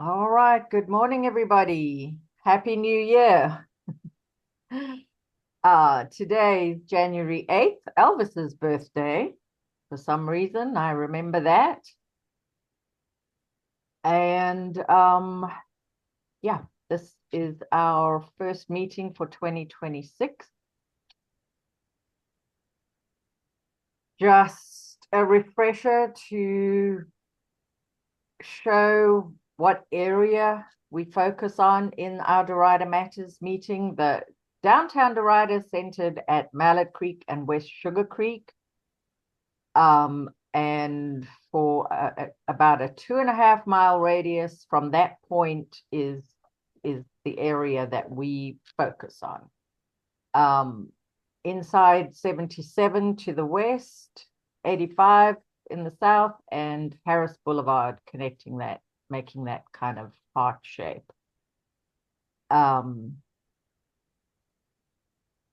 All right, good morning, everybody. Happy New Year. Today's January 8th, Elvis's birthday. For some reason, I remember that. And yeah, this is our first meeting for 2026. Just a refresher to show what area we focus on in our Derita Matters meeting. The downtown Derita is centered at Mallet Creek and West Sugar Creek. And for about a 2.5 mile radius from that point is the area that we focus on. Inside 77 to the west, 85 in the south, and Harris Boulevard connecting that, making that kind of heart shape.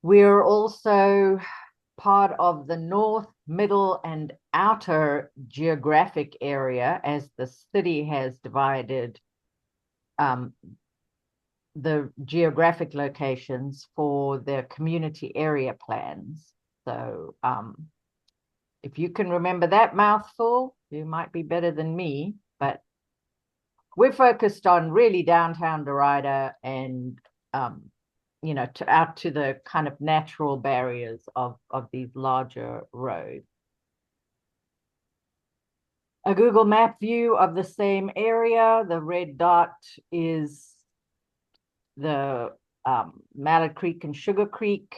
We're also part of the north, middle, and outer geographic area as the city has divided the geographic locations for their community area plans. So if you can remember that mouthful, you might be better than me, but we're focused on really downtown Derita and out to the kind of natural barriers of these larger roads. A Google Map view of the same area. The red dot is the Mallet Creek and Sugar Creek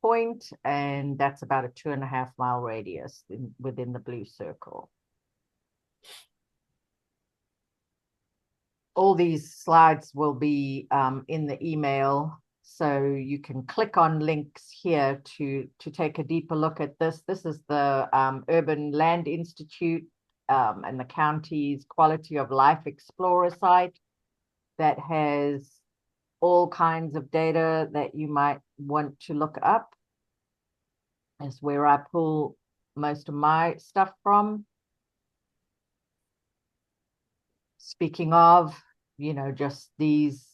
point, and that's about a 2.5 mile radius within the blue circle. All these slides will be in the email, so you can click on links here to take a deeper look at this. This is the Urban Land Institute and the county's Quality of Life Explorer site that has all kinds of data that you might want to look up. Is where I pull most of my stuff from. Speaking of, just these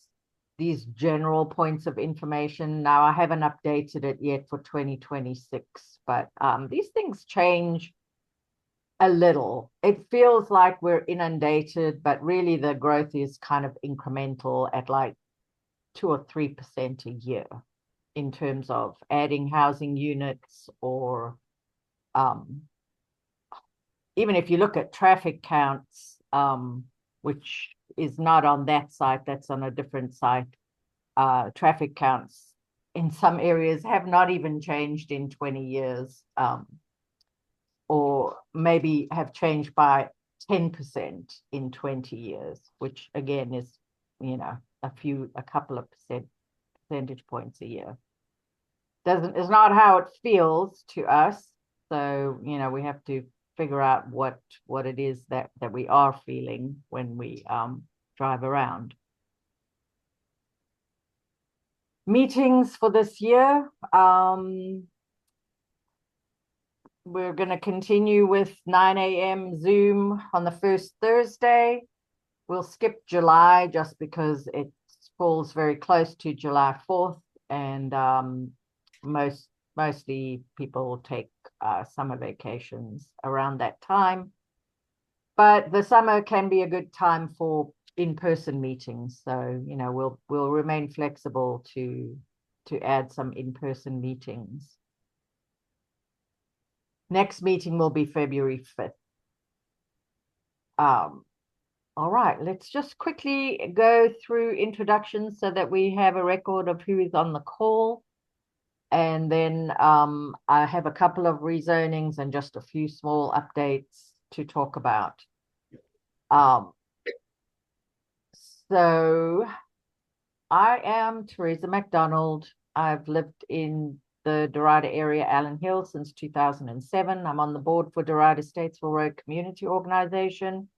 general points of information. Now, I haven't updated it yet for 2026, but these things change a little. It feels like we're inundated, but really the growth is kind of incremental at like 2 or 3% a year in terms of adding housing units or even if you look at traffic counts, which is not on that site, that's on a different site. Traffic counts in some areas have not even changed in 20 years, or maybe have changed by 10% in 20 years, which again is, a couple of percentage points a year. It's not how it feels to us. So, we have to figure out what it is that we are feeling when we drive around. Meetings for this year. We're going to continue with 9 a.m. Zoom on the first Thursday. We'll skip July just because it falls very close to July 4th, and mostly people will take summer vacations around that time. But the summer can be a good time for in-person meetings. So, we'll remain flexible to add some in-person meetings. Next meeting will be February 5th. All right, let's just quickly go through introductions so that we have a record of who is on the call. And then I have a couple of rezonings and just a few small updates to talk about. So I am Teresa McDonald. I've lived in the Derita area, Allen Hill, since 2007. I'm on the board for Derita Statesville Road Community Organization.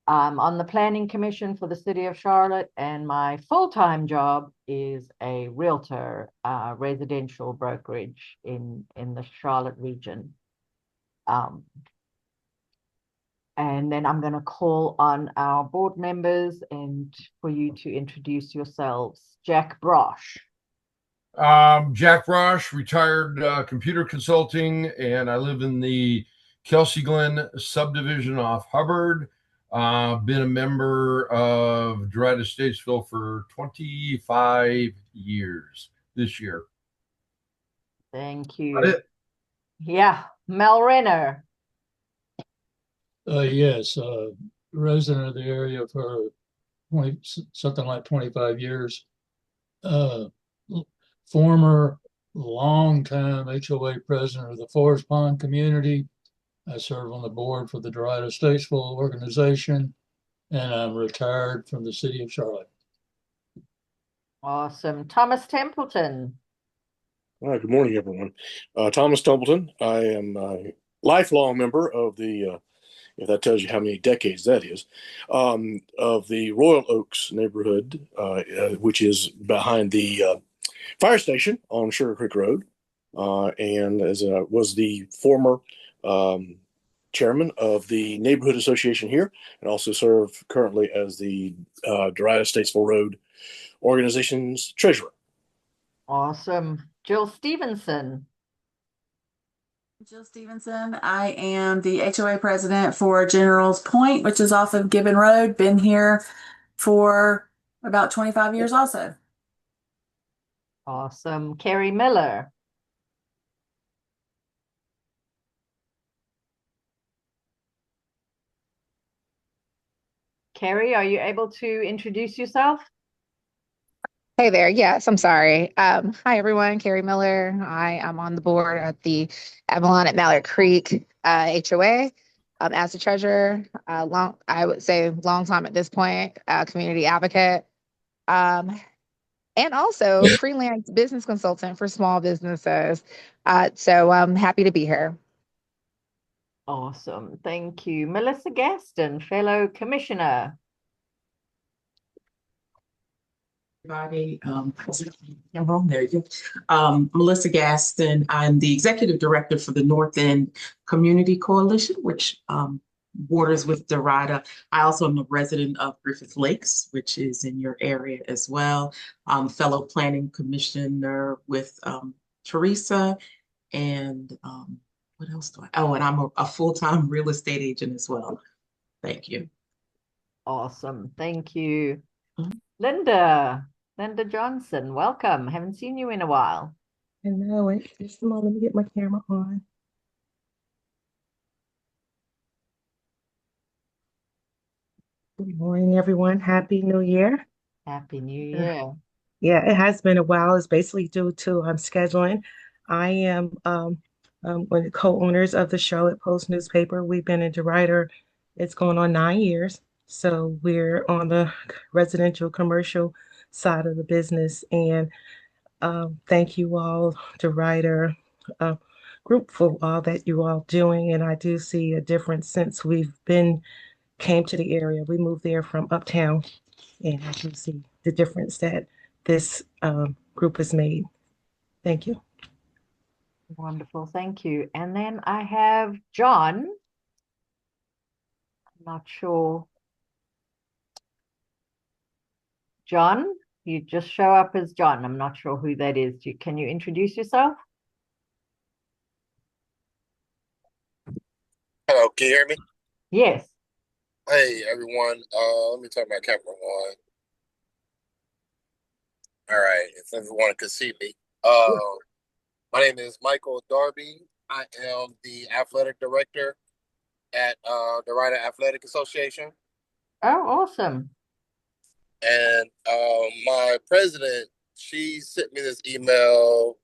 I'm on the Planning Commission for the City of Charlotte, and my full-time job is a realtor, residential brokerage in the Charlotte region. And And then I'm going to call on our board members and for you to introduce yourselves. Jack Brosh. Jack Rosh, retired computer consulting, and I live in the Kelsey Glen subdivision off Hubbard. Been a member of Derita Statesville for 25 years this year. Thank Got you. it? Yeah, Mel Renner. Yes, resident of the area for 20, something like 25 years. Uh, Former longtime HOA president of the Forest Pond community. I serve on the board for the Derita Statesville organization, and I'm retired from the city of Charlotte. Awesome. Thomas Templeton. All right, good morning, everyone. Thomas Templeton. I am a lifelong member of if that tells you how many decades that is, of the Royal Oaks neighborhood, which is behind the fire station on Sugar Creek Road, and as was the former chairman of the neighborhood association here, and also serve currently as the Derita Statesville Road organization's treasurer. Awesome. Jill Stevenson. Jill Stevenson. I am the HOA president for General's Point, which is off of Gibbon Road. Been here for about 25 years also. Awesome. Carrie Miller. Carrie, are you able to introduce yourself? Hey there. Yes, I'm sorry. Hi, everyone. Carrie Miller. I am on the board at the Avalon at Mallard Creek HOA as the treasurer. I would say long time at this point, community advocate, and also freelance business consultant for small businesses. So I'm happy to be here. Awesome. Thank you. Melissa Gaston, fellow commissioner. Everybody, there you go. Melissa Gaston. I'm the executive director for the North End Community Coalition, which borders with Derita. I also am a resident of Griffith Lakes, which is in your area as well. Fellow planning commissioner with Teresa, and what else do I? Oh, and I'm a full-time real estate agent as well. Thank you. Awesome. Thank you. Mhm. Linda Johnson, welcome. Haven't seen you in a while. Hello, wait just a moment. Let me get my camera on. Good morning, everyone. Happy New Year. Happy New Uh, Year. yeah, it has been a while. It's basically due to scheduling. I am one of the co-owners of the Charlotte Post newspaper. We've been in DeRuyter. It's going on 9 years. So we're on the residential commercial side of the business. And thank you all, DeRuyter group, for all that you all doing. And I do see a difference since we've came to the area. We moved there from uptown, and I can see the difference that this group has made. Thank you. Wonderful. Thank you. And then I have John. I'm not sure. John, you just show up as John. I'm not sure who that is. Can you introduce yourself? Hello, can you hear me? Yes. Hey everyone, let me turn my camera on. All right, if everyone can see me. My name is Michael Darby. I am the athletic director at the Rider Athletic Association. Oh, awesome. And my president, she sent me this email,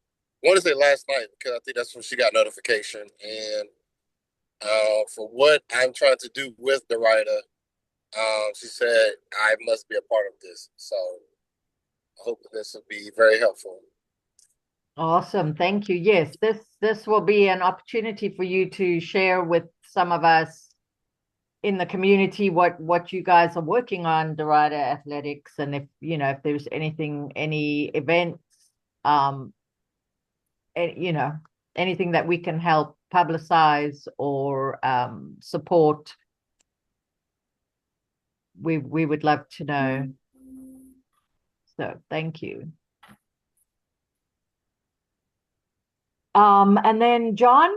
I want to say last night, because I think that's when she got notification. And for what I'm trying to do with the Rider, she said I must be a part of this. So I hope that this will be very helpful. Awesome. Thank you. Yes, this will be an opportunity for you to share with some of us in the community what you guys are working on, Derita Athletics, and if there's any events, anything that we can help publicize or support, we would love to know. So thank you. And then John,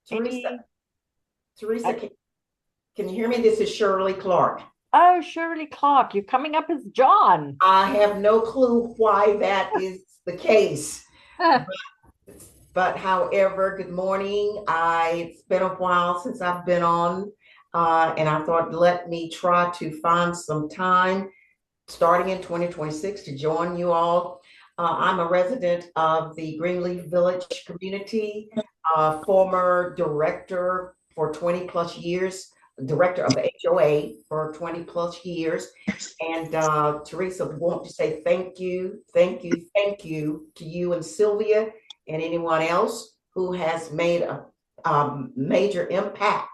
Teresa, can you hear me? This is Shirley Clark. Oh, Shirley Clark, you're coming up as John. I have no clue why that is the case. But however, good morning. It's been a while since I've been on, and I thought, let me try to find some time starting in 2026 to join you all. I'm a resident of the Greenleaf Village community, former director for 20 plus years, director of the HOA for 20 plus years. And Teresa, want to say thank you to you and Sylvia and anyone else who has made a major impact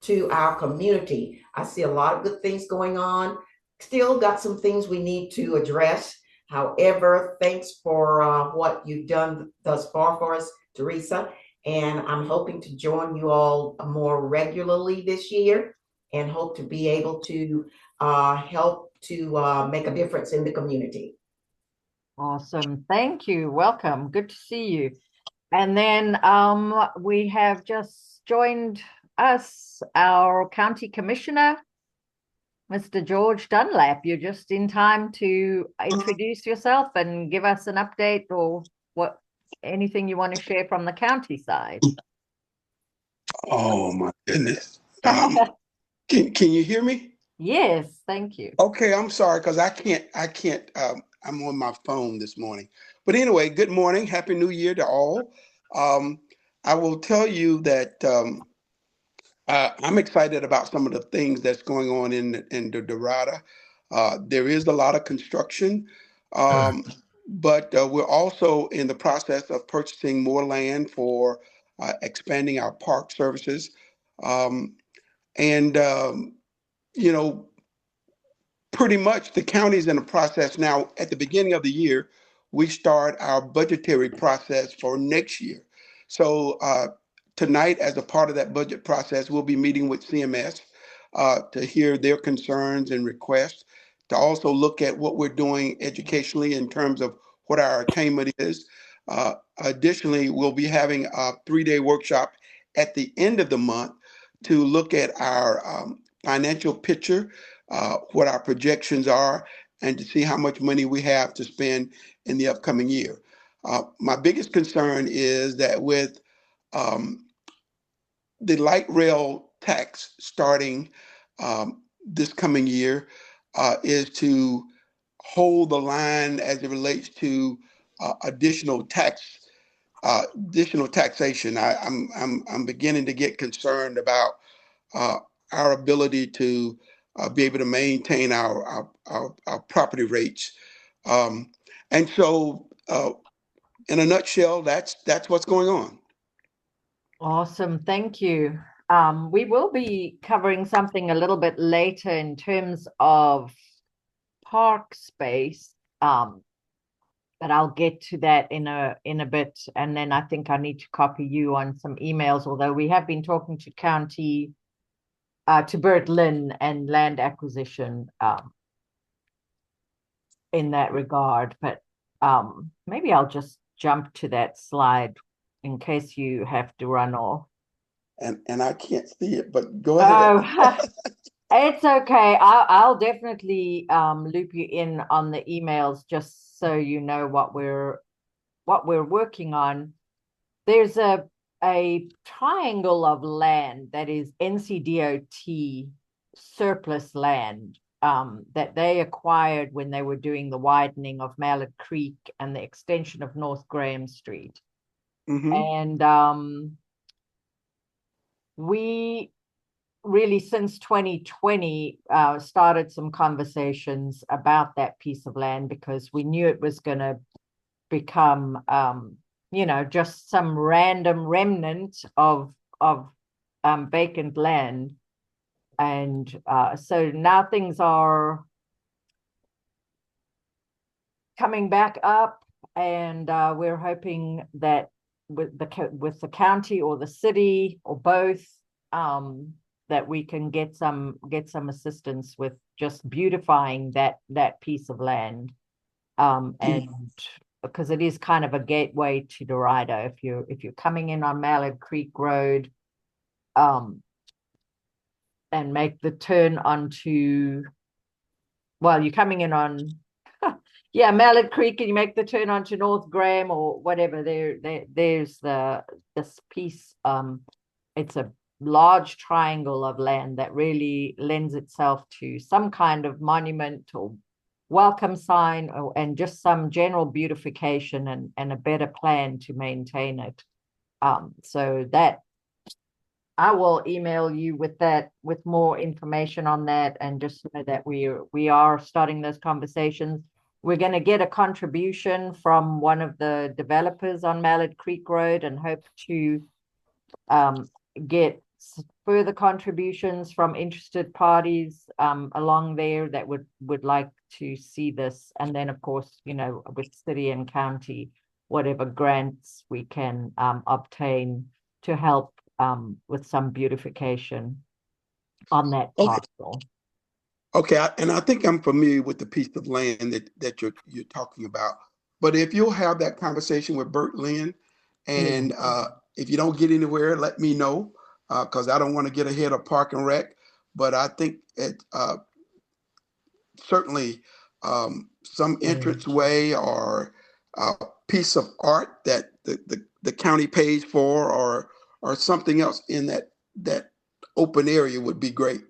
to our community. I see a lot of good things going on. Still got some things we need to address. However, thanks for what you've done thus far for us, Teresa. And I'm hoping to join you all more regularly this year and hope to be able to help to make a difference in the community. Awesome. Thank you. Welcome. Good to see you. And then we have just joined us, our county commissioner, Mr. George Dunlap. You're just in time to introduce yourself and give us an update or anything you want to share from the county side. Oh my goodness. Can you hear me? Yes, thank you. Okay, I'm sorry because I can't I'm on my phone this morning. But anyway, good morning. Happy New Year to all. I will tell you that I'm excited about some of the things that's going on in the Derita. There is a lot of construction, but we're also in the process of purchasing more land for expanding our park services. And you know, pretty much the county's in the process now. At the beginning of the year, we start our budgetary process for next year. So tonight, as a part of that budget process, we'll be meeting with CMS to hear their concerns and requests, to also look at what we're doing educationally in terms of what our attainment is. Additionally, we'll be having a 3-day workshop at the end of the month to look at our financial picture, what our projections are, and to see how much money we have to spend in the upcoming year. My biggest concern is that with the light rail tax starting this coming year, is to hold the line as it relates to additional taxation. I'm beginning to get concerned about our ability to be able to maintain our property rates. And so, in a nutshell, that's what's going on. Awesome. Thank you. We will be covering something a little bit later in terms of park space. But I'll get to that in a bit. And then I think I need to copy you on some emails, although we have been talking to county, to Bert Lynn and land acquisition in that regard. But maybe I'll just jump to that slide in case you have to run off. And I can't see it, but go ahead. Oh, it's okay. I'll definitely loop you in on the emails just so you know what we're working on. There's a triangle of land that is NCDOT surplus land that they acquired when they were doing the widening of Mallard Creek and the extension of North Graham Street. Mm-hmm. And we really, since 2020, started some conversations about that piece of land because we knew it was going to become, just some random remnant of vacant land. And so now things are coming back up, and we're hoping that with the county or the city or both, that we can get some assistance with just beautifying that piece of land. And because it is kind of a gateway to Derita. If you're coming in on Mallard Creek Road, and make the turn onto, well, you're coming in on yeah, Mallard Creek, and you make the turn onto North Graham or whatever, there's this piece. It's a large triangle of land that really lends itself to some kind of monument or welcome sign, and just some general beautification and a better plan to maintain it. So that I will email you with more information on that, and just know that we are starting those conversations. We're going to get a contribution from one of the developers on Mallard Creek Road, and hope to get further contributions from interested parties along there that would like to see this. And then, of course, with city and county, whatever grants we can obtain to help with some beautification on that parcel. Okay, and I think I'm familiar with the piece of land that you're talking about. But if you'll have that conversation with Bert Lynn, and if you don't get anywhere, let me know, because I don't want to get ahead of Park and Rec. But I think it certainly some entranceway or a piece of art that the county pays for, or something else in that open area would be great.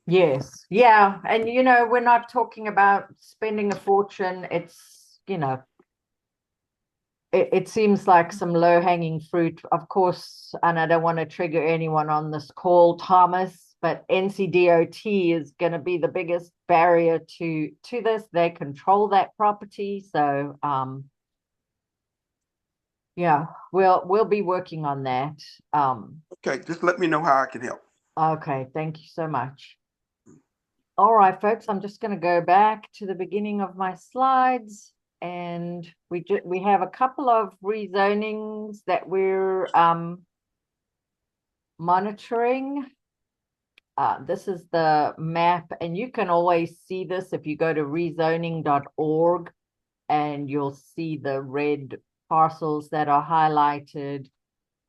Yes, yeah, and we're not talking about spending a fortune. It's it seems like some low-hanging fruit, of course, and I don't want to trigger anyone on this call, Thomas, but NCDOT is going to be the biggest barrier to this. They control that property, so yeah, we'll be working on that. Okay, just let me know how I can help. Okay, thank you so much. All right, folks, I'm just going to go back to the beginning of my slides, and we have a couple of rezonings that we're monitoring. This is the map, and you can always see this if you go to rezoning.org, and you'll see the red parcels that are highlighted.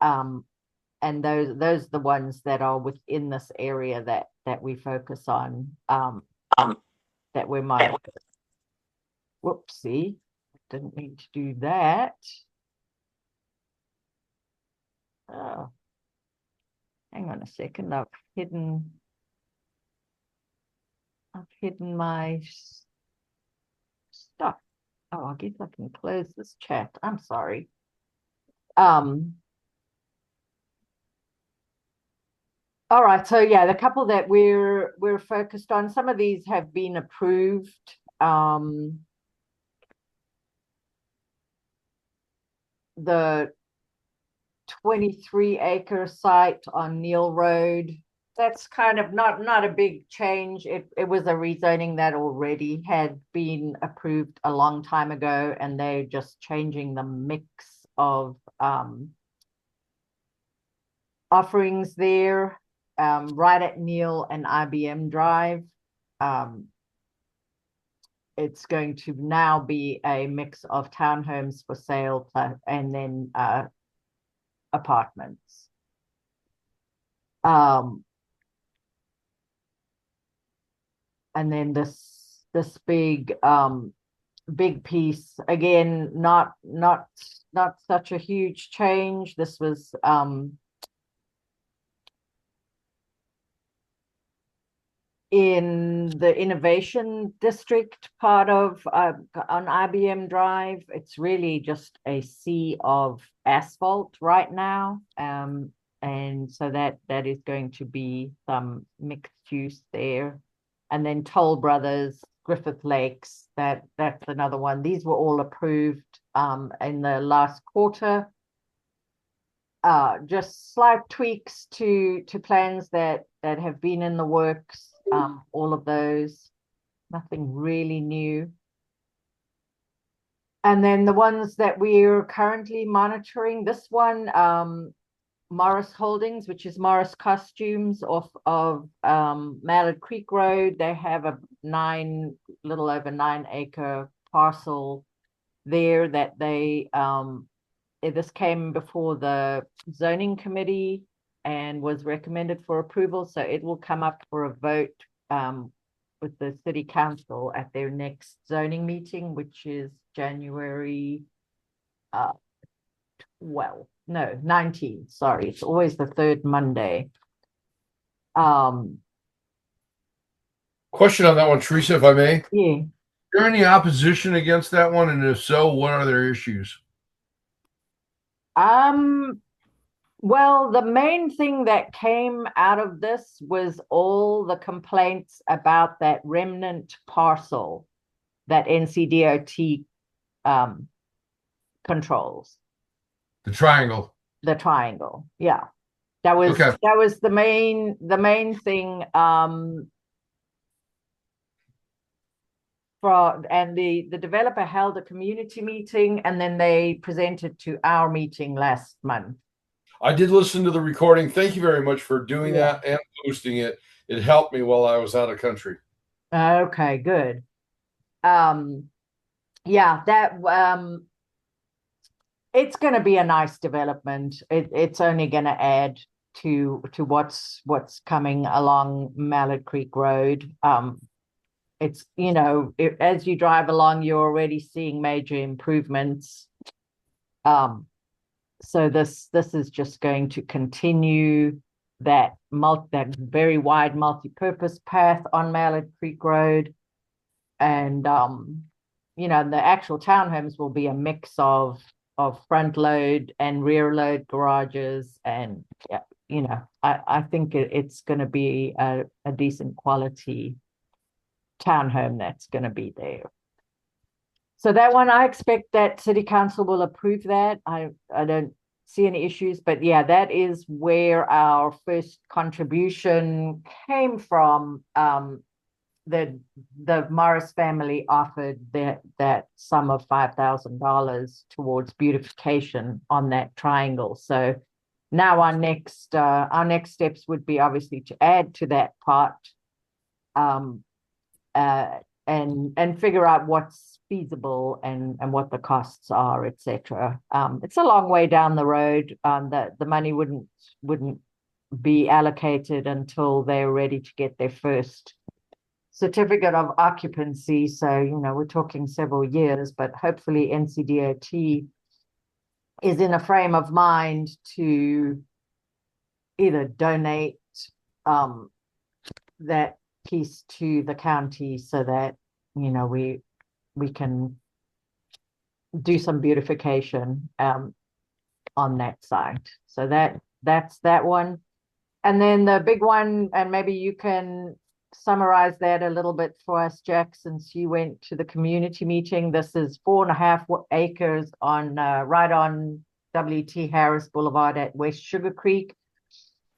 And those are the ones that are within this area that we focus on, that we're monitoring. Whoopsie, didn't mean to do that. Hang on a second, I've hidden my stuff. Oh, I guess I can close this chat. I'm sorry. All right, so yeah, the couple that we're focused on, some of these have been approved. The 23-acre site on Neil Road, that's kind of not a big change. It was a rezoning that already had been approved a long time ago, and they're just changing the mix of offerings there. Right at Neil and IBM Drive. It's going to now be a mix of townhomes for sale and then apartments. And then this big piece, again, not such a huge change. This was in the innovation district part of on IBM Drive. It's really just a sea of asphalt right now, and so that is going to be some mixed use there. And then Toll Brothers, Griffith Lakes, that's another one. These were all approved in the last quarter. Just slight tweaks to plans that have been in the works. All of those, nothing really new. And then the ones that we're currently monitoring, this one, Morris Holdings, which is Morris Costumes off of Mallard Creek Road. They have a little over 9 acre parcel there that they this came before the zoning committee and was recommended for approval. So it will come up for a vote with the city council at their next zoning meeting, which is January 19th. Sorry, it's always the third Monday. Question on that one, Teresa, if I may. Yeah. Is there any opposition against that one? And if so, what are their issues? Well, the main thing that came out of this was all the complaints about that remnant parcel that NCDOT controls. The triangle. The triangle, yeah. That was Okay. that was the main thing. And the developer held a community meeting, and then they presented to our meeting last month. I did listen to the recording. Thank you very much for doing Yeah. that and posting it. It helped me while I was out of country. Okay, good. Yeah, that it's going to be a nice development. It's only going to add to what's coming along Mallard Creek Road. It's, as you drive along, you're already seeing major improvements. So this is just going to continue that very wide multi-purpose path on Mallard Creek Road. And the actual townhomes will be a mix of front load and rear load garages. And I think it's going to be a decent quality townhome that's going to be there. So that one, I expect that city council will approve that. I don't see any issues, but yeah, that is where our first contribution came from. The Morris family offered that sum of $5,000 towards beautification on that triangle. So now our next steps would be obviously to add to that pot, and figure out what's feasible and what the costs are, etc. It's a long way down the road. The money wouldn't be allocated until they're ready to get their first certificate of occupancy. So, we're talking several years, but hopefully NCDOT is in a frame of mind to either donate that piece to the county so that, we can do some beautification on that site. So that's that one. And then the big one, and maybe you can summarize that a little bit for us, Jack, since you went to the community meeting. This is 4.5 acres on right on W.T. Harris Boulevard at West Sugar Creek,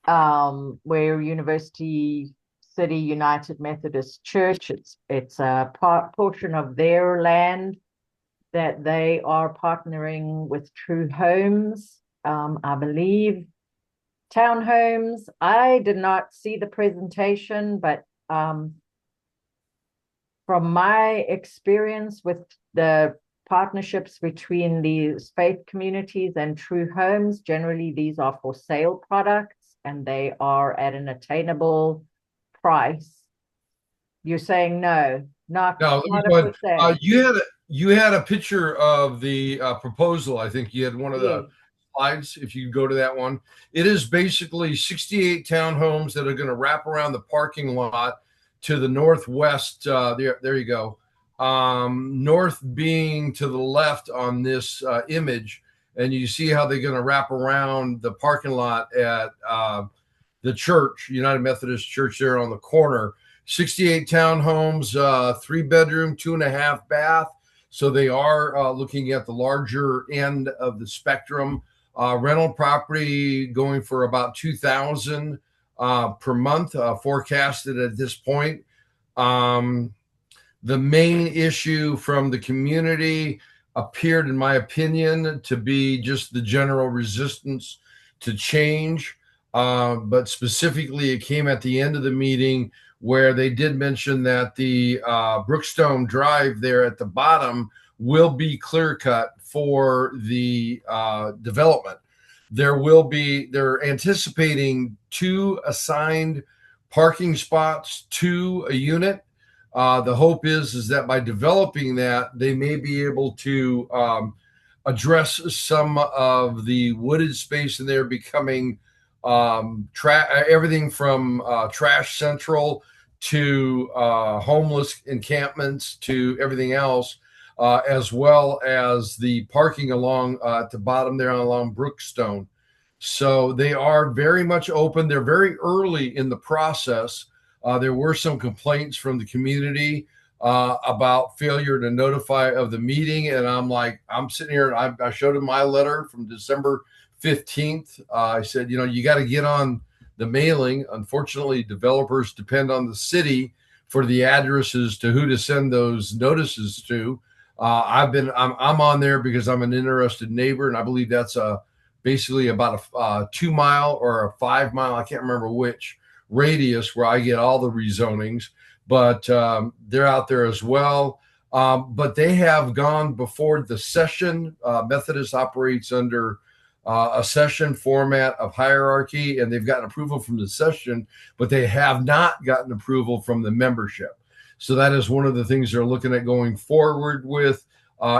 where University City United Methodist Church, it's a portion of their land that they are partnering with True Homes, I believe, townhomes. I did not see the presentation, but from my experience with the partnerships between these faith communities and True Homes, generally these are for sale products and they are at an attainable price. You're saying no, not for sale. You had a picture of the proposal. I think you had one of the slides. If you go to that one, it is basically 68 townhomes that are going to wrap around the parking lot to the northwest. There you go. North being to the left on this image, and you see how they're going to wrap around the parking lot at the church, United Methodist Church, there on the corner. 68 townhomes, 3-bedroom, 2.5 bath. So they are looking at the larger end of the spectrum. Rental property going for about $2,000 per month, forecasted at this point. The main issue from the community appeared, in my opinion, to be just the general resistance to change. But specifically, it came at the end of the meeting where they did mention that the Brookstone Drive there at the bottom will be clear cut for the development. They're anticipating 2 assigned parking spots to a unit. The hope is that by developing that, they may be able to address some of the wooded space in there becoming everything from trash central to homeless encampments to everything else, as well as the parking along at the bottom there along Brookstone. So they are very much open. They're very early in the process. There were some complaints from the community about failure to notify of the meeting. And I'm sitting here and I showed him my letter from December 15th. I said, you got to get on the mailing. Unfortunately, developers depend on the city for the addresses to who to send those notices to. I'm on there because I'm an interested neighbor, and I believe that's basically about a 2 mile or a 5 mile, I can't remember which radius, where I get all the rezonings, but they're out there as well. But they have gone before the session. Methodist operates under a session format of hierarchy, and they've gotten approval from the session, but they have not gotten approval from the membership. So that is one of the things they're looking at going forward with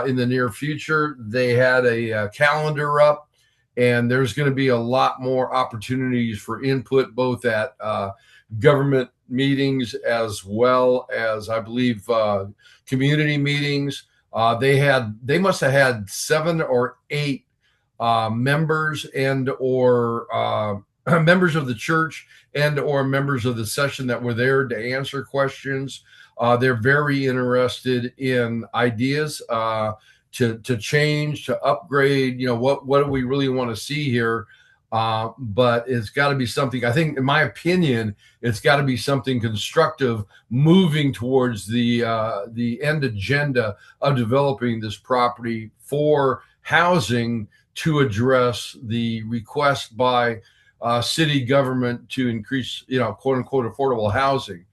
in the near future. They had a calendar up, and there's going to be a lot more opportunities for input, both at government meetings as well as, I believe, community meetings. They must have had 7 or 8 members and or members of the church and or members of the session that were there to answer questions. They're very interested in ideas to change, to upgrade. What do we really want to see here? But it's got to be something, I think, in my opinion, it's got to be something constructive moving towards the end agenda of developing this property for housing to address the request by city government to increase, quote unquote, affordable housing.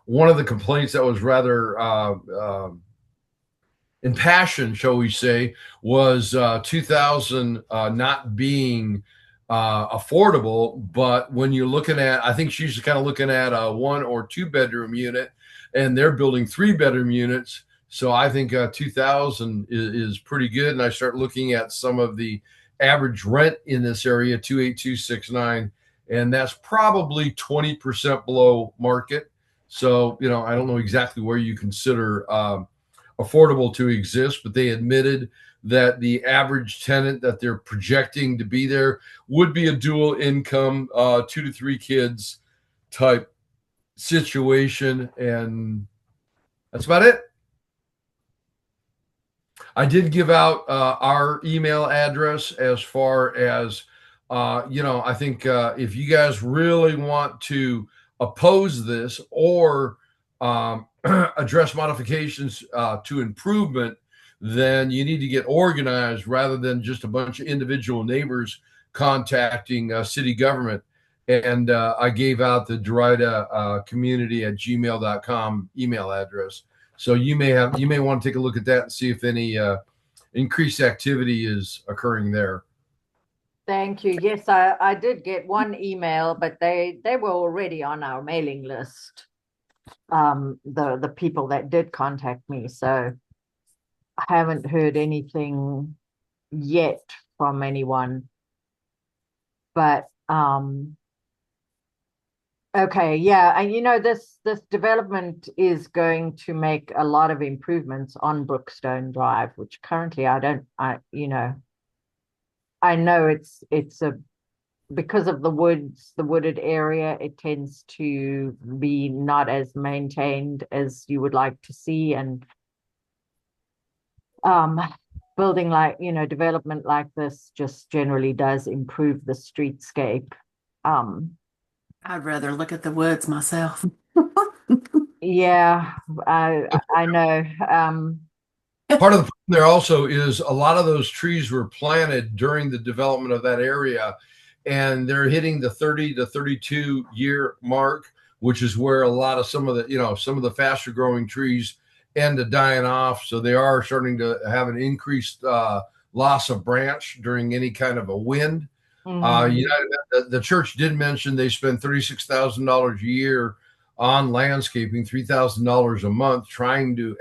One of the complaints that was rather impassioned, shall we say, was 2000 not being affordable. But when you're looking at, I think she's kind of looking at a 1 or 2 bedroom unit, and they're building 3 bedroom units. So I think 2000 is pretty good. And I start looking at some of the average rent in this area, 28269, and that's probably 20% below market. So, I don't know exactly where you consider affordable to exist, but they admitted that the average tenant that they're projecting to be there would be a dual income, 2 to 3 kids type situation. And that's about it. I did give out our email address as far as, I think if you guys really want to oppose this or address modifications to improvement, then you need to get organized rather than just a bunch of individual neighbors contacting city government. And I gave out the Derita community@gmail.com email address. So you may want to take a look at that and see if any increased activity is occurring there. Thank you. Yes, I did get one email, but they were already on our mailing list. The people that did contact me. So I haven't heard anything yet from anyone. But okay, yeah, and this development is going to make a lot of improvements on Brookstone Drive, which currently I know it's because of the wooded area, it tends to be not as maintained as you would like to see, and building development like this just generally does improve the streetscape. I'd rather look at the woods myself. Yeah, I know. Part of the problem there also is a lot of those trees were planted during the development of that area, and they're hitting the 30 to 32 year mark, which is where a lot of some of the faster growing trees end up dying off. So they are starting to have an increased loss of branch during any kind of a wind. The church did mention they spend $36,000 a year on landscaping, $3,000 a month, trying to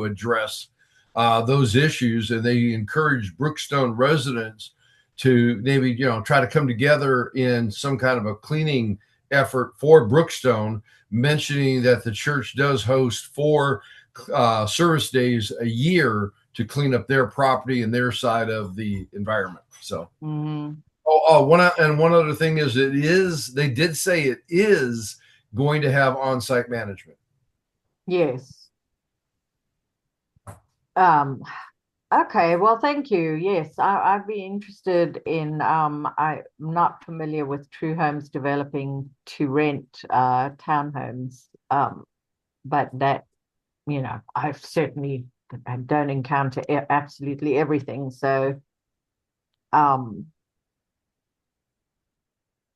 address those issues, and they encourage Brookstone residents to maybe try to come together in some kind of a cleaning effort for Brookstone, mentioning that the church does host 4 service days a year to clean up their property and their side of the environment. So, one other thing is, they did say it is going to have on-site management. Yes. Okay, well, thank you. Yes, I'd be interested in, I'm not familiar with True Homes developing to rent townhomes, but that, I've certainly don't encounter absolutely everything. So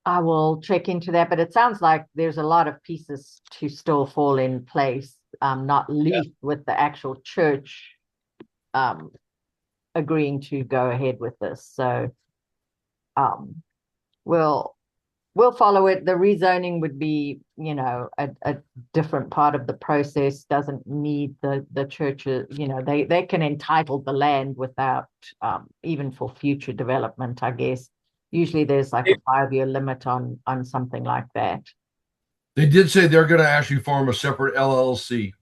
I will check into that, but it sounds like there's a lot of pieces to still fall in place, not least with the actual church agreeing to go ahead with this. So we'll follow it. The rezoning would be, a different part of the process, doesn't need the churches, they can entitle the land without even for future development, I guess. Usually there's like a 5-year limit on something like that. They did say they're going to actually form a separate LLC.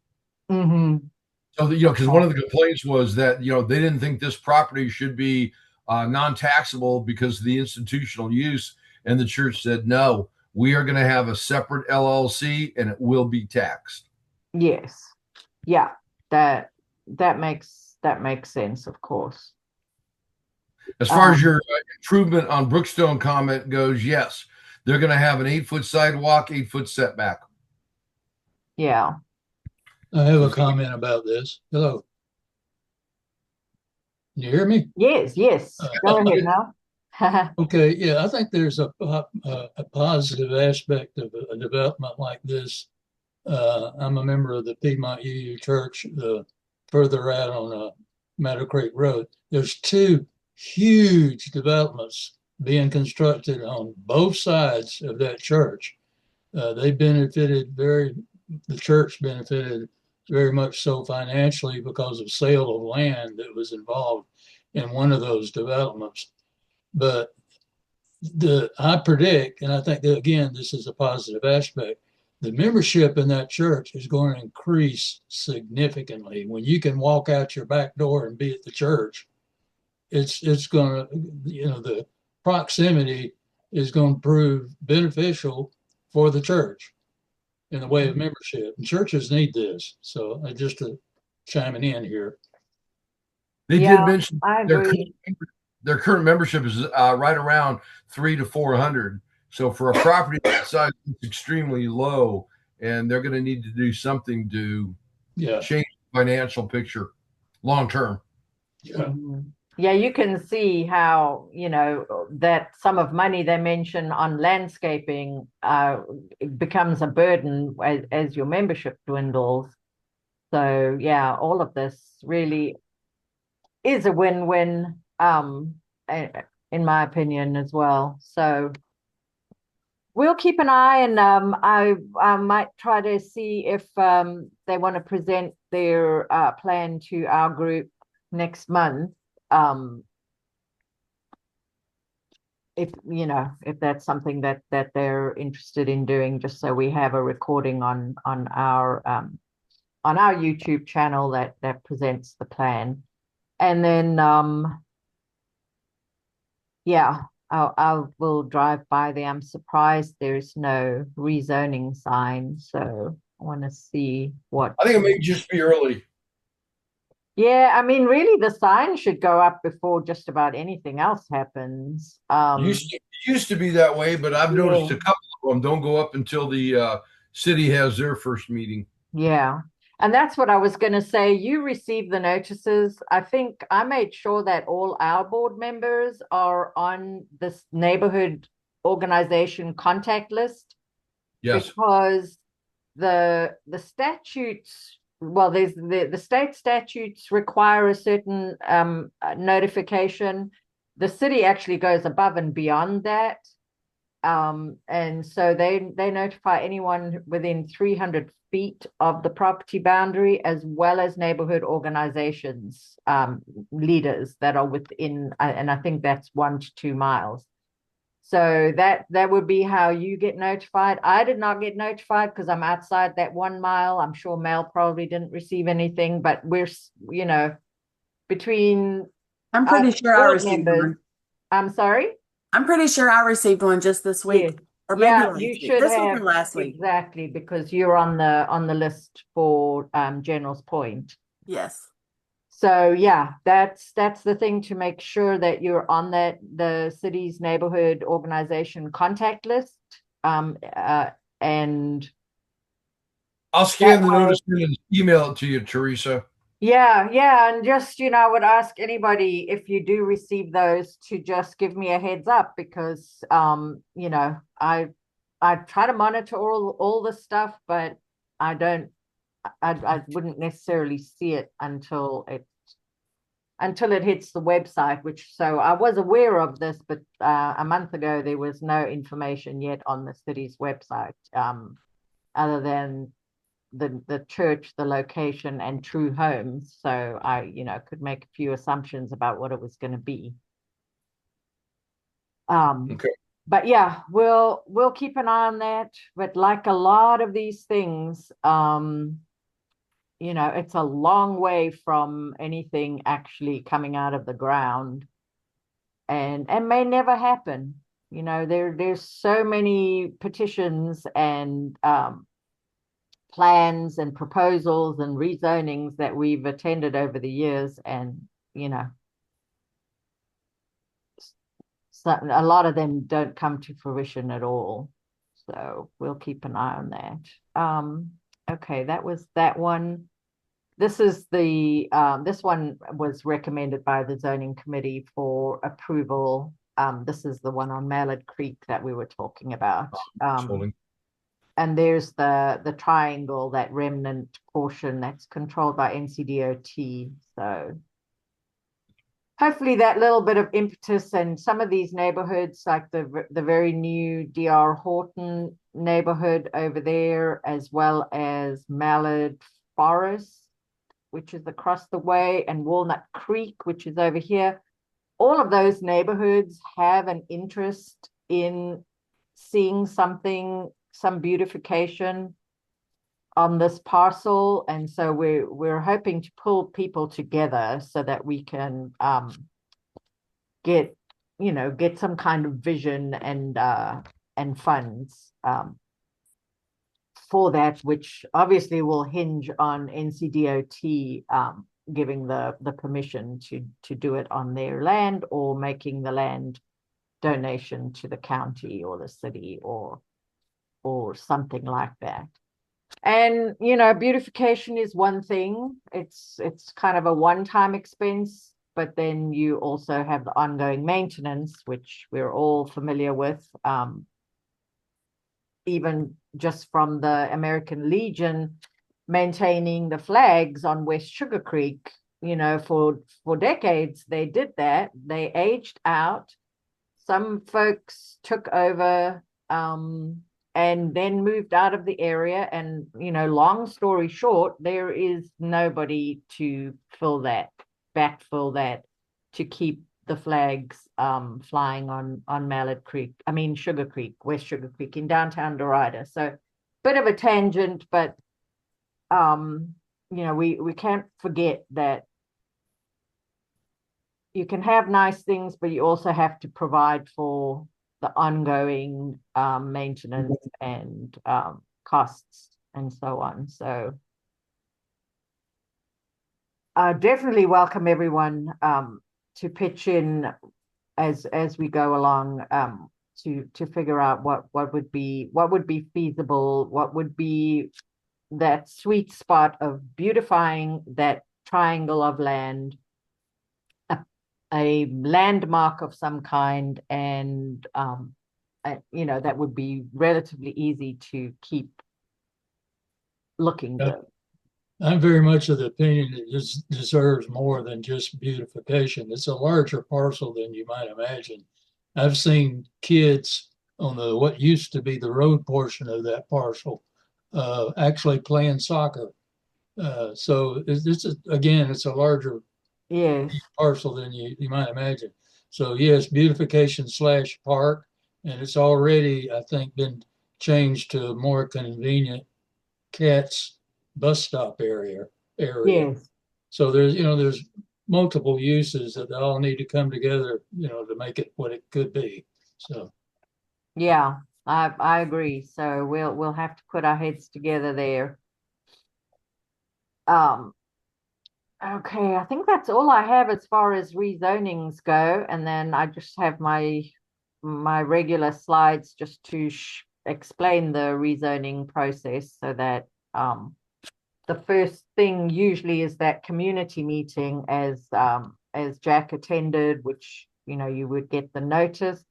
So, because one of the complaints was that, they didn't think this property should be non-taxable because of the institutional use. And the church said, no, we are going to have a separate LLC and it will be taxed. Yes. Yeah. That makes sense, of course. As far as your improvement on Brookstone comment goes, yes, they're going to have an 8-foot sidewalk, 8-foot setback. Yeah. I have a comment about this. Hello. Can you hear me? Yes. Go ahead now. Okay, yeah, I think there's a positive aspect of a development like this. I'm a member of the Piedmont UU Church, further out on Meadow Creek Road. There's 2 huge developments being constructed on both sides of that church. The church benefited very much so financially because of sale of land that was involved in one of those developments. But I predict, and I think that, again, this is a positive aspect, the membership in that church is going to increase significantly. When you can walk out your back door and be at the church, it's going to, the proximity is going to prove beneficial for the church in the way of membership. And churches need this. So just to chiming in here. They did mention I agree. Their current membership is right around 300 to 400. So for a property that size, it's extremely low, and they're going to need to do something to change the financial picture long term. Yeah, you can see how, that sum of money they mention on landscaping becomes a burden as your membership dwindles. So yeah, all of this really is a win-win, in my opinion as well. So we'll keep an eye, and I might try to see if they want to present their plan to our group next month. If that's something that they're interested in doing, just so we have a recording on our YouTube channel that presents the plan. And then I will drive by there. I'm surprised there's no rezoning sign, so I want to see what. I think it may just be early. Yeah, I mean, really, the sign should go up before just about anything else happens. Used to be that way, but I've noticed a couple of them don't go up until the city has their first meeting. Yeah. And that's what I was going to say. You receive the notices. I think I made sure that all our board members are on this neighborhood organization contact list. Yes. Because the statutes, well, there's the state statutes require a certain notification. The city actually goes above and beyond that. And so they notify anyone within 300 feet of the property boundary, as well as neighborhood organizations, leaders that are within, and I think that's 1 to 2 miles. So that would be how you get notified. I did not get notified because I'm outside that 1 mile. I'm sure Mel probably didn't receive anything, but we're, between I'm pretty sure I board received members. one. I'm sorry? I'm pretty sure I received one just this week. Yes. Or maybe Yeah, last you week. should This have. week or last week. Exactly, because you're on the list for General's Point. Yes. So yeah, that's the thing, to make sure that you're on the city's neighborhood organization contact list. And I'll scan that the way- notice and email it to you, Teresa. Yeah, and just, I would ask anybody, if you do receive those, to just give me a heads up, because I try to monitor all the stuff, but I wouldn't necessarily see it until it hits the website, so I was aware of this, but a month ago there was no information yet on the city's website, other than the church, the location, and True Homes. So I, could make a few assumptions about what it was going to be. Okay. But yeah, we'll keep an eye on that. But like a lot of these things, it's a long way from anything actually coming out of the ground, and may never happen. There's so many petitions and plans and proposals and rezonings that we've attended over the years, and a lot of them don't come to fruition at all. So we'll keep an eye on that. Okay, that was that one. This is this one was recommended by the zoning committee for approval. This is the one on Mallard Creek that we were talking about. And there's the triangle, that remnant portion that's controlled by NCDOT. So hopefully that little bit of impetus, and some of these neighborhoods, like the very new DR Horton neighborhood over there, as well as Mallard Forest, which is across the way, and Walnut Creek, which is over here. All of those neighborhoods have an interest in seeing some beautification on this parcel, and so we're hoping to pull people together so that we can get some kind of vision and funds for that, which obviously will hinge on NCDOT giving the permission to do it on their land, or making the land donation to the county or the city, or something like that. And beautification is one thing. It's kind of a one-time expense, but then you also have the ongoing maintenance, which we're all familiar with, even just from the American Legion maintaining the flags on West Sugar Creek. For decades they did that. They aged out. Some folks took over and then moved out of the area, and long story short, there is nobody to backfill that, to keep the flags flying on Mallard Creek, Sugar Creek, West Sugar Creek in downtown Derita. So bit of a tangent, but we can't forget that you can have nice things, but you also have to provide for the ongoing maintenance and costs and so on. So I definitely welcome everyone to pitch in as we go along, to figure out what would be feasible, what would be that sweet spot of beautifying that triangle of land, a landmark of some kind, and you know, that would be relatively easy to keep looking good. I'm very much of the opinion it just deserves more than just beautification. It's a larger parcel than you might imagine. I've seen kids on the what used to be the road portion of that parcel actually playing soccer. So again, it's a larger Yes. parcel than you might imagine. So yes, beautification / park, and it's already, I think, been changed to a more convenient Cats bus stop area. Yes. So there's multiple uses that all need to come together, to make it what it could be. So Yeah, I agree. So we'll have to put our heads together there. Okay, I think that's all I have as far as rezonings go, and then I just have my regular slides just to explain the rezoning process, so that the first thing usually is that community meeting, as Jack attended, which you would get the notice.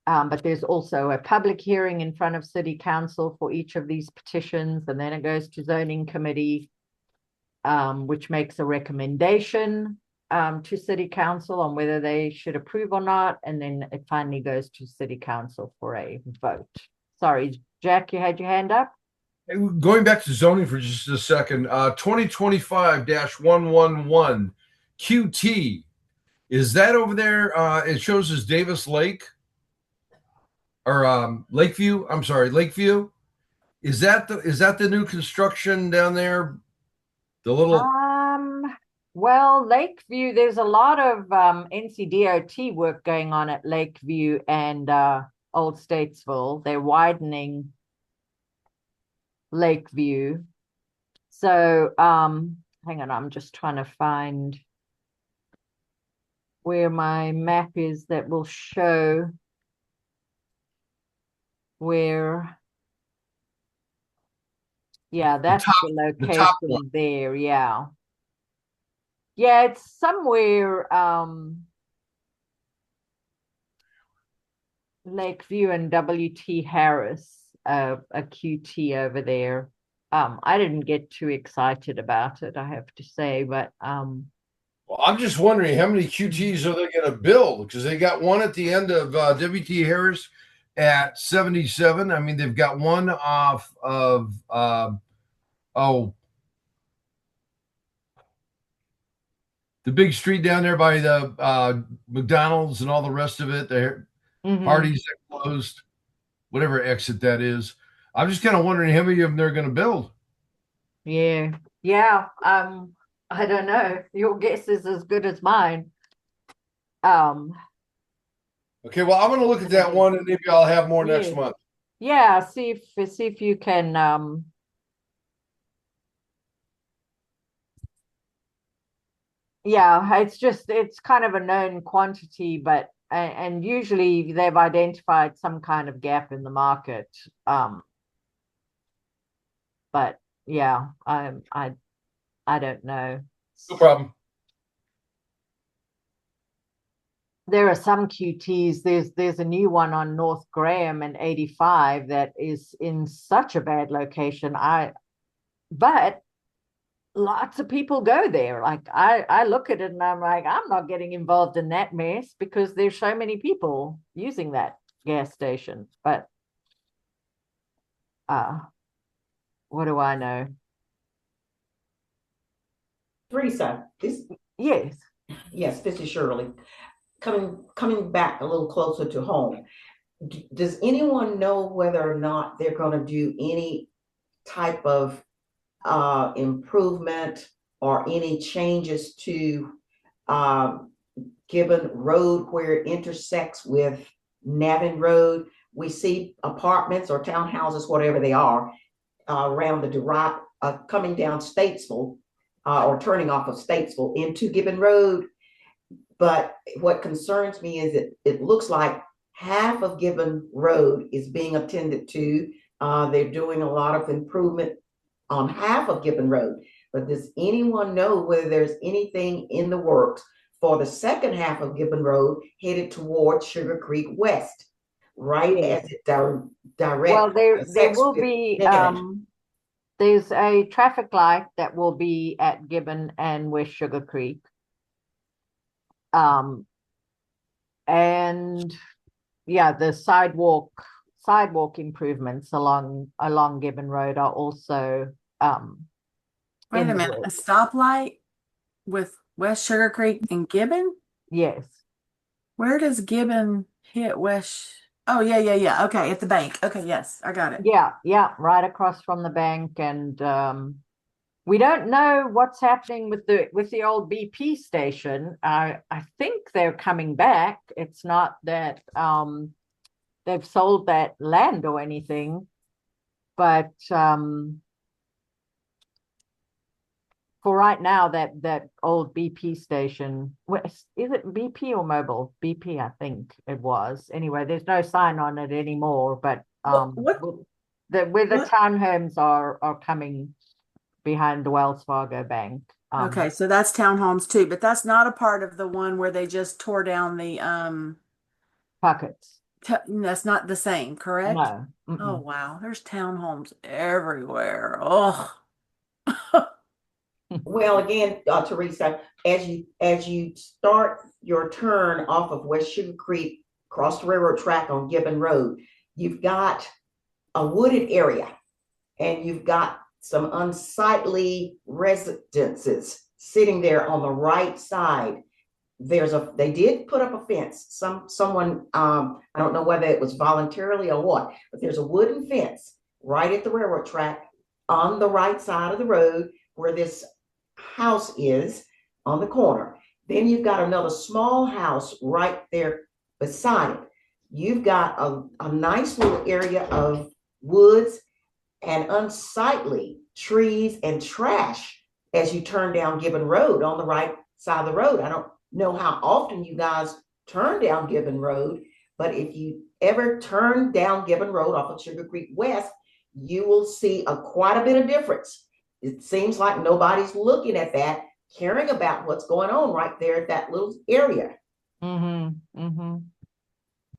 But there's also a public hearing in front of City Council for each of these petitions, and then it goes to Zoning Committee, which makes a recommendation to City Council on whether they should approve or not, and then it finally goes to City Council for a vote. Sorry, Jack, you had your hand up? Going back to zoning for just a second, 2025-111 QT, is that over there? It shows as Davis Lake or Lakeview. I'm sorry, Lakeview. Is that the new construction down there? The little Well, Lakeview, there's a lot of NCDOT work going on at Lakeview and Old Statesville. They're widening Lakeview. So hang on, I'm just trying to find where my map is that will show where. Yeah, that's the location there. Yeah. Yeah, it's somewhere Lakeview and WT Harris, a QT over there. I didn't get too excited about it, I have to say, but well, I'm just wondering how many QTs are they going to build, because they got one at the end of WT Harris at 77. I mean, they've got one off of the big street down there by the McDonald's and all the rest of it. The Hardee's that closed, whatever exit that is. I'm just kind of wondering how many of them they're going to build. Yeah. I don't know. Your guess is as good as mine. Okay, well, I'm going to look at that one, and maybe I'll have more next month. Yeah, see if you can yeah, it's kind of a known quantity, but and usually they've identified some kind of gap in the market. But yeah, I don't know. No problem. There are some QTs. There's a new one on North Graham and 85 that is in such a bad location. But lots of people go there. Like I look at it and I'm like, I'm not getting involved in that mess because there's so many people using that gas station. But what do I know? Teresa, yes, this is Shirley. Coming back a little closer to home, does anyone know whether or not they're going to do any type of improvement or any changes to Gibbon Road where it intersects with Navin Road? We see apartments or townhouses, whatever they are, around the Derita, coming down Statesville or turning off of Statesville into Gibbon Road. But what concerns me is that it looks like half of Gibbon Road is being attended to. They're doing a lot of improvement on half of Gibbon Road. But does anyone know whether there's anything in the works for the second half of Gibbon Road headed towards Sugar Creek West, right as it direct? Well, there will be there's a traffic light that will be at Gibbon and West Sugar Creek. And yeah, the sidewalk improvements along Gibbon Road are also Wait a minute, a stoplight with West Sugar Creek and Gibbon? Yes. Where does Gibbon hit West? Oh, yeah. Okay, at the bank. Okay, yes, I got it. Yeah, right across from the bank. And we don't know what's happening with the old BP station. I think they're coming back. It's not that they've sold that land or anything, but for right now, that old BP station, is it BP or Mobile? BP, I think it was. Anyway, there's no sign on it anymore, but where the townhomes are coming behind the Wells Fargo Bank. Okay, so that's townhomes too, but that's not a part of the one where they just tore down the pockets. That's not the same, correct? No. Oh wow, there's townhomes everywhere. Oh. Well, again, Teresa, as you start your turn off of West Sugar Creek, cross the railroad track on Gibbon Road, you've got a wooded area, and you've got some unsightly residences sitting there on the right side. They did put up a fence. Someone, I don't know whether it was voluntarily or what, but there's a wooden fence right at the railroad track on the right side of the road where this house is on the corner. Then you've got another small house right there beside it. You've got a nice little area of woods and unsightly trees and trash as you turn down Gibbon Road on the right side of the road. I don't know how often you guys turn down Gibbon Road, but if you ever turn down Gibbon Road off of Sugar Creek West, you will see quite a bit of difference. It seems like nobody's looking at that, caring about what's going on right there at that little area.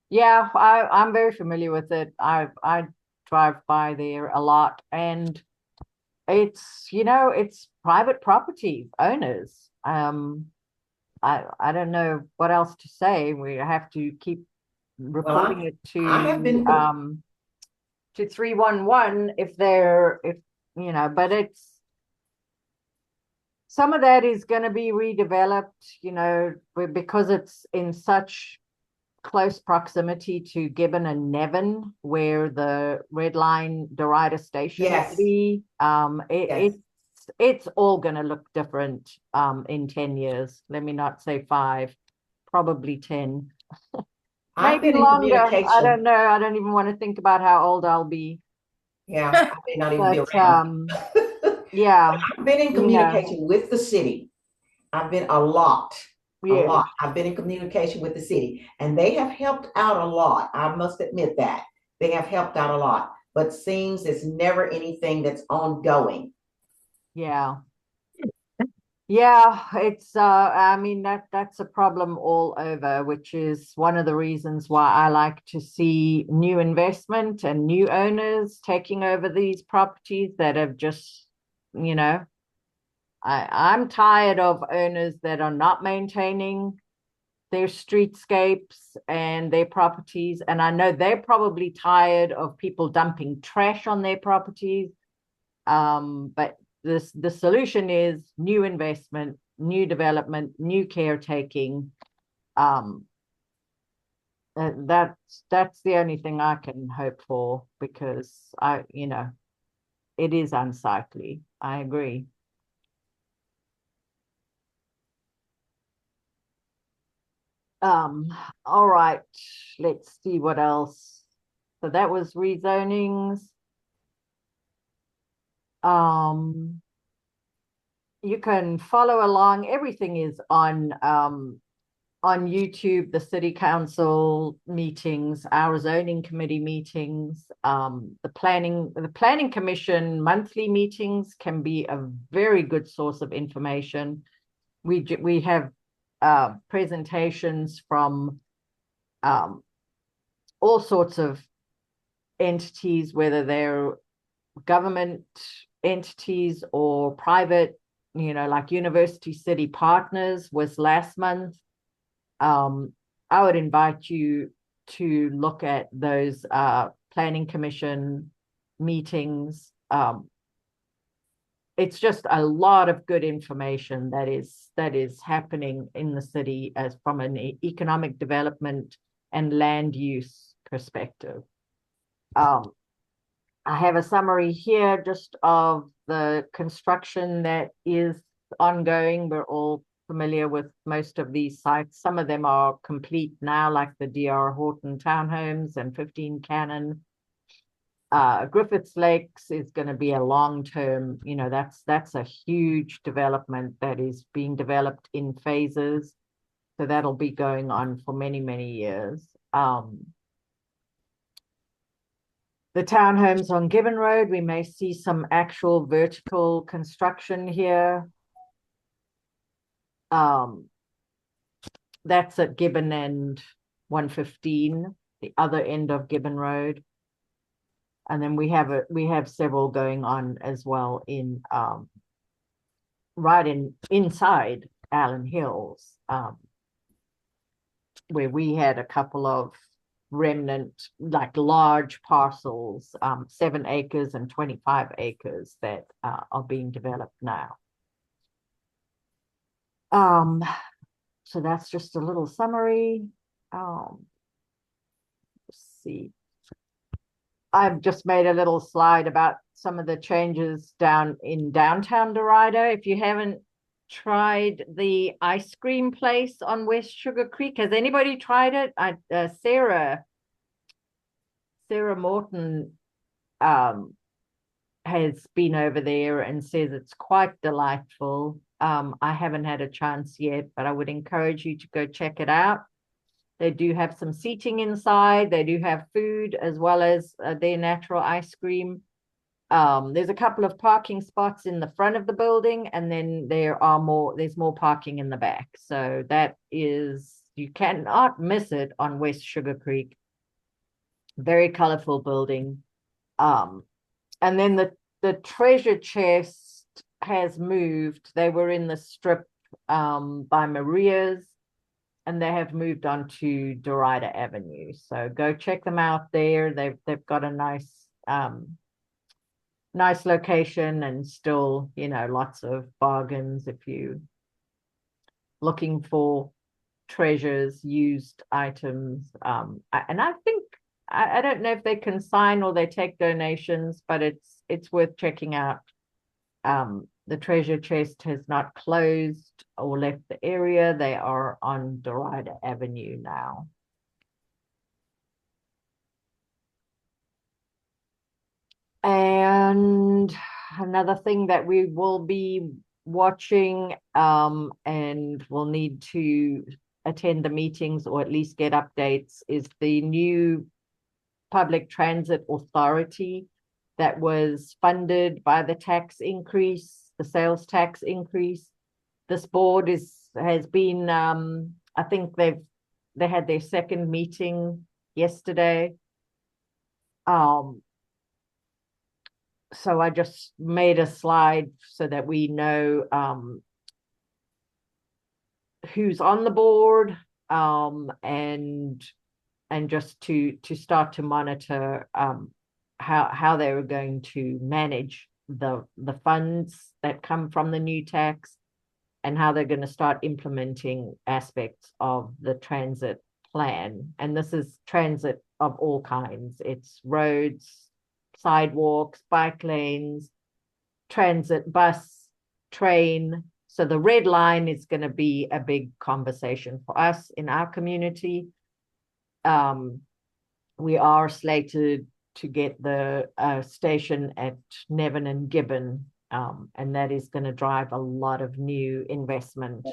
Yeah, I'm very familiar with it. I drive by there a lot, and it's it's private property owners. I don't know what else to say. We have to keep reporting it to 311 but it's some of that is going to be redeveloped, because it's in such close proximity to Gibbon and Nevin, where the Red Line Derita station will be. It's all going to look different in 10 years. Let me not say 5, probably 10. Maybe longer. I don't know. I don't even want to think about how old I'll be. Yeah, I may not even be around. Yeah. I've been in communication with the city. I've been a lot. I've been in communication with the city, and they have helped out a lot. I must admit that they have helped out a lot, but seems it's never anything that's ongoing. Yeah, it's I mean that's a problem all over, which is one of the reasons why I like to see new investment and new owners taking over these properties that have just, I'm tired of owners that are not maintaining their streetscapes and their properties. And I know they're probably tired of people dumping trash on their properties. But the solution is new investment, new development, new caretaking. That's the only thing I can hope for, because it is unsightly. I agree. All right, let's see what else. So that was rezonings. You can follow along. Everything is on on YouTube the city council meetings, our zoning committee meetings, the planning commission monthly meetings can be a very good source of information. We have presentations from all sorts of entities, whether they're government entities or private, like University City Partners was last month. I would invite you to look at those planning commission meetings. It's just a lot of good information that is happening in the city as from an economic development and land use perspective. I have a summary here just of the construction that is ongoing. We're all familiar with most of these sites. Some of them are complete now, like the D.R. Horton townhomes and 15 Cannon. Griffiths Lakes is going to be a long-term, that's a huge development that is being developed in phases. So that'll be going on for many, many years. The townhomes on Gibbon Road, we may see some actual vertical construction here. That's at Gibbon and 115, the other end of Gibbon Road. And then we have several going on as well in inside Allen Hills, where we had a couple of remnant, like large parcels, 7 acres and 25 acres that are being developed now. So that's just a little summary. Let's see. I've just made a little slide about some of the changes down in downtown Derita. If you haven't tried the ice cream place on West Sugar Creek, has anybody tried it? Sarah Morton has been over there and says it's quite delightful. I haven't had a chance yet, but I would encourage you to go check it out. They do have some seating inside. They do have food as well as their natural ice cream. There's a couple of parking spots in the front of the building, and then there's more parking in the back. So you cannot miss it on West Sugar Creek. Very colorful building. And then the treasure chest has moved. They were in the strip by Maria's, and they have moved on to Derita Avenue. So go check them out there. They've got a nice location, and still, lots of bargains if you looking for treasures, used items. And I think I don't know if they consign or they take donations, but it's worth checking out. The treasure chest has not closed or left the area. They are on Derita Avenue now. And another thing that we will be watching and will need to attend the meetings or at least get updates is the new public transit authority that was funded by the tax increase, the sales tax increase. This board has been, I think they had their second meeting yesterday. So I just made a slide so that we know who's on the board, and just to start to monitor how they were going to manage the funds that come from the new tax, and how they're going to start implementing aspects of the transit plan. And this is transit of all kinds. It's roads, sidewalks, bike lanes, transit, bus, train. So the red line is going to be a big conversation for us in our community. We are slated to get the station at Nevin and Gibbon, and that is going to drive a lot of new investment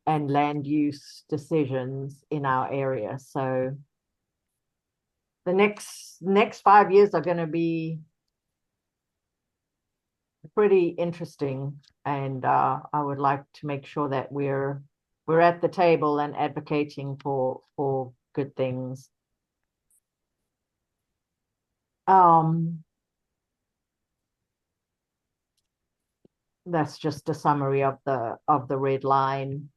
and land use decisions in our area. So the next 5 years are going to be pretty interesting, and I would like to make sure that we're at the table and advocating for good things. That's just a summary of the red line.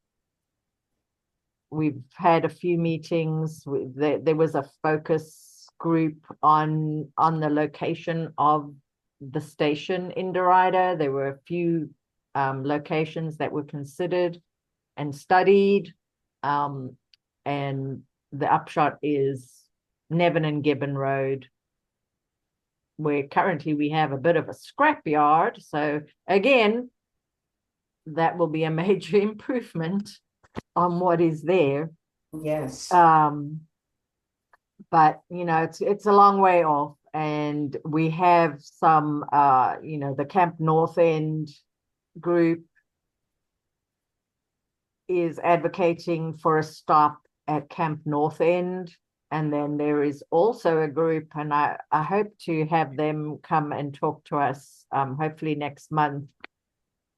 We've had a few meetings. There was a focus group on the location of the station in Derita. There were a few locations that were considered and studied. And the upshot is Nevin and Gibbon Road, where currently we have a bit of a scrapyard. So again, that will be a major improvement on what is there. Yes. But it's a long way off, and we have some the Camp North End group is advocating for a stop at Camp North End. And then there is also a group, and I hope to have them come and talk to us hopefully next month,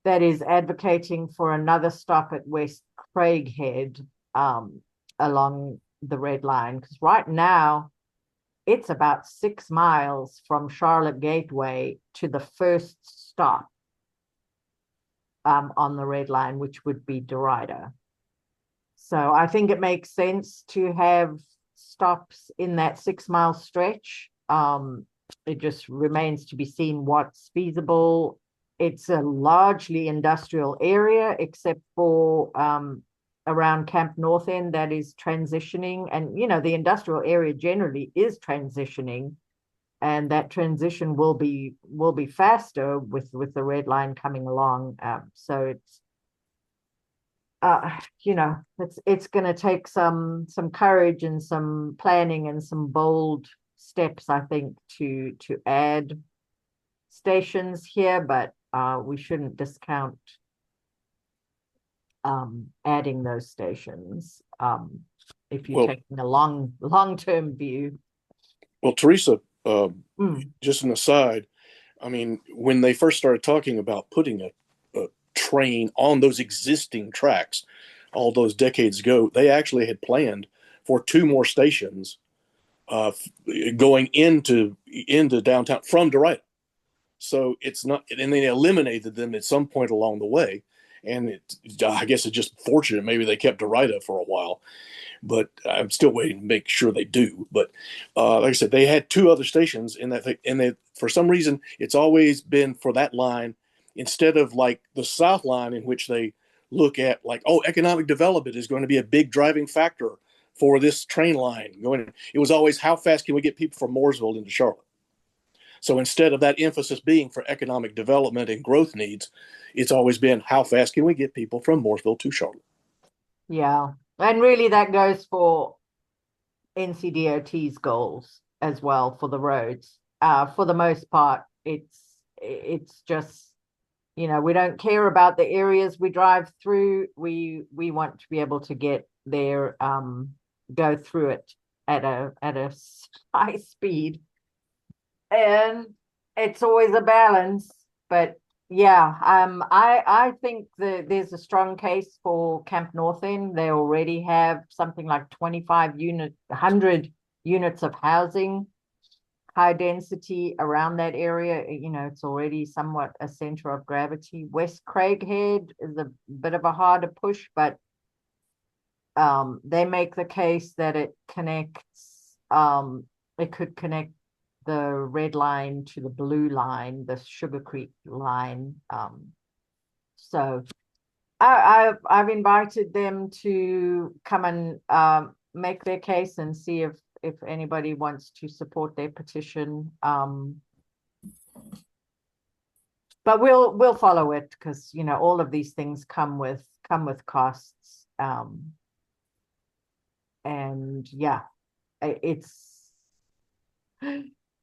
that is advocating for another stop at West Craighead along the red line. Because right now, it's about 6 miles from Charlotte Gateway to the first stop on the red line, which would be Derita. So I think it makes sense to have stops in that 6 mile stretch. It just remains to be seen what's feasible. It's a largely industrial area, except for around Camp North End that is transitioning. And, the industrial area generally is transitioning, and that transition will be faster with the red line coming along. So it's, it's going to take some courage and some planning and some bold steps, I think, to add stations here, but we shouldn't discount adding those stations if you're taking a long-term view. Well, Teresa, just an aside, I mean, when they first started talking about putting a train on those existing tracks all those decades ago, they actually had planned for 2 more stations going into downtown from Derita. So it's not, and they eliminated them at some point along the way. And I guess it's just fortunate. Maybe they kept Derita for a while, but I'm still waiting to make sure they do. But like I said, they had 2 other stations in that, and they, for some reason, it's always been for that line instead of like the South line, in which they look at like, oh, economic development is going to be a big driving factor for this train line going. It was always, how fast can we get people from Mooresville into Charlotte? So instead of that emphasis being for economic development and growth needs, it's always been, how fast can we get people from Mooresville to Charlotte? Yeah. And really that goes for NCDOT's goals as well for the roads. For the most part, it's just, we don't care about the areas we drive through. We want to be able to get there, go through it at a high speed. And it's always a balance, but yeah, I think that there's a strong case for Camp North End. They already have something like 100 units of housing, high density around that area. It's already somewhat a center of gravity. West Craighead is a bit of a harder push, but they make the case that it connects, it could connect the red line to the blue line, the Sugar Creek line. So I've invited them to come and make their case and see if anybody wants to support their petition. But we'll follow it, because all of these things come with costs. And yeah, it's,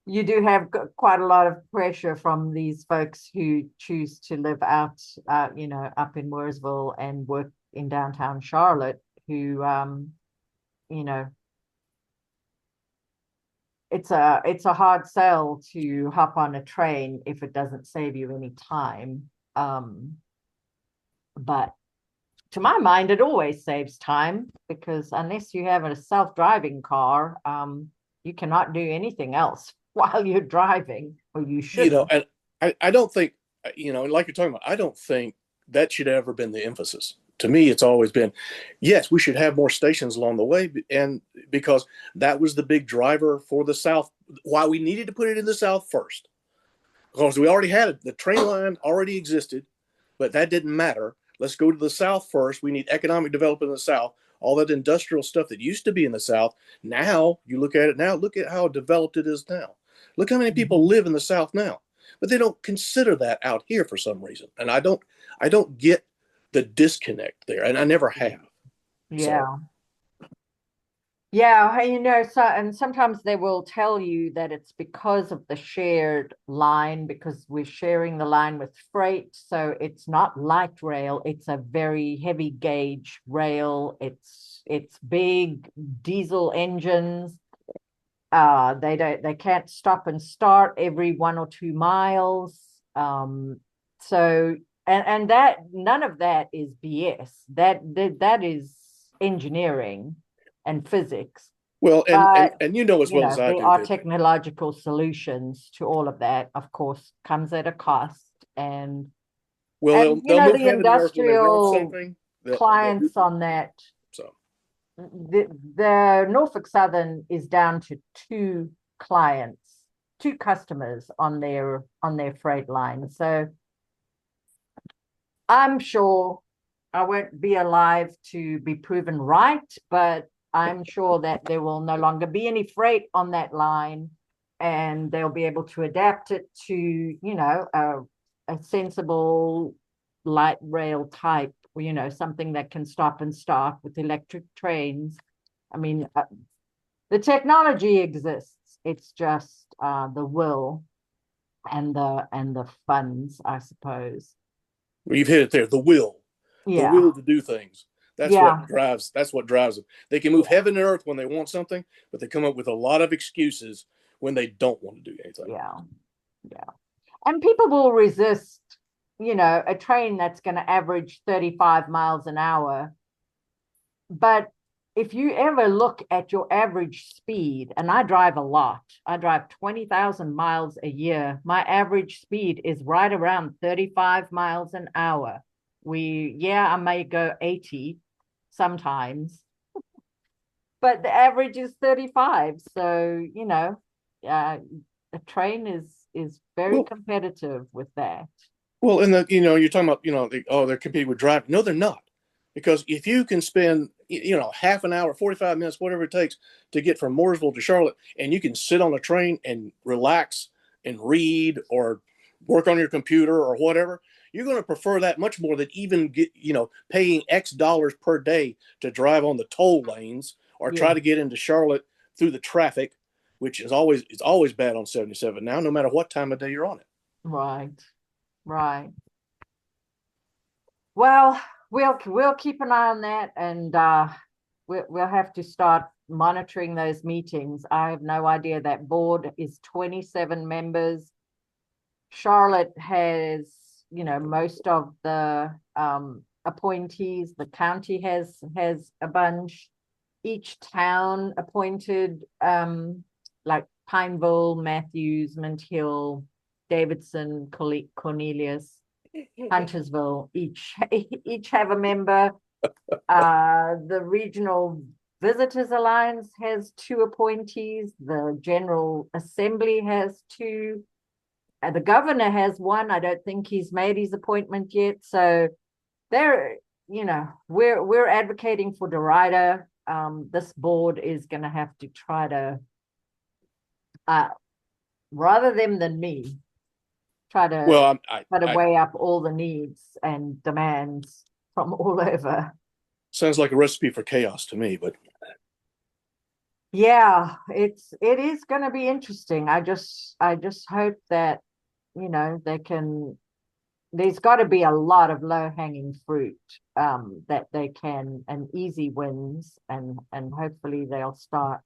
you do have quite a lot of pressure from these folks who choose to live out, up in Mooresville and work in downtown Charlotte who, you know, it's a hard sell to hop on a train if it doesn't save you any time. But to my mind, it always saves time, because unless you have a self-driving car, you cannot do anything else while you're driving, or you should. And I don't think, like you're talking about, I don't think that should ever been the emphasis. To me, it's always been, yes, we should have more stations along the way, and because that was the big driver for the South, why we needed to put it in the South first, because we already had it. The train line already existed, but that didn't matter. Let's go to the South first. We need economic development in the South. All that industrial stuff that used to be in the South, now you look at it now, look at how developed it is now. Look how many people live in the South now, but they don't consider that out here for some reason. And I don't get the disconnect there, and I never have. Yeah. So. Yeah, and sometimes they will tell you that it's because of the shared line, because we're sharing the line with freight. So it's not light rail, it's a very heavy gauge rail. It's big diesel engines. They can't stop and start every 1 or 2 miles. So and that none of that is BS. That is engineering and physics. Well, and as well as I do, there are technological solutions to all of that. Of course, comes at a cost. And they'll move the industrial clients on that. So the Norfolk Southern is down to 2 customers on their freight line. So I'm sure I won't be alive to be proven right, but I'm sure that there will no longer be any freight on that line, and they'll be able to adapt it to, a sensible light rail type, something that can stop and start with electric trains. I mean, the technology exists. It's just the will and the funds, I suppose. Well, you've hit it there. The will to do things. That's what drives them. They can move heaven and earth when they want something, but they come up with a lot of excuses when they don't want to do anything. Yeah. And people will resist, a train that's going to average 35 miles an hour. But if you ever look at your average speed, and I drive a lot, I drive 20,000 miles a year. My average speed is right around 35 miles an hour. I may go 80 sometimes, but the average is 35. So, a train is very competitive with that. Well, and you're talking about, they're competing with driving. No, they're not. Because if you can spend, half an hour, 45 minutes, whatever it takes to get from Mooresville to Charlotte, and you can sit on a train and relax and read or work on your computer or whatever, you're going to prefer that much more than even paying X dollars per day to drive on the toll lanes or try to get into Charlotte through the traffic, which is always bad on 77 now, no matter what time of day you're on it. Right. Well, we'll keep an eye on that, and we'll have to start monitoring those meetings. I have no idea. That board is 27 members. Charlotte has, most of the appointees. The county has a bunch. Each town appointed, like Pineville, Matthews, Mint Hill, Davidson, Cornelius, Huntersville, each have a member. The Regional Visitors Alliance has 2 appointees. The General Assembly has 2. The governor has 1. I don't think he's made his appointment yet. So we're advocating for Derita. This board is going to have to try to, rather them than me, try to weigh up all the needs and demands from all over. Sounds like a recipe for chaos to me, but yeah, it is going to be interesting. I just hope that they can there's got to be a lot of low-hanging fruit that they can, and easy wins, and hopefully they'll start,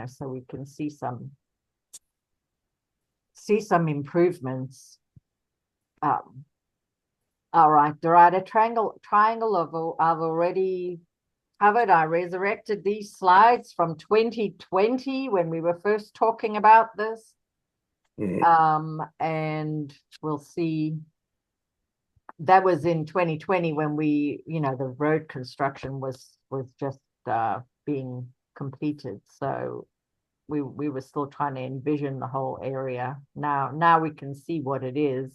so we can see some improvements. All right, Derita, triangle I've already covered. I resurrected these slides from 2020 when we were first talking about this. And we'll see. That was in 2020 when we, the road construction was just being completed. So we were still trying to envision the whole area. Now we can see what it is,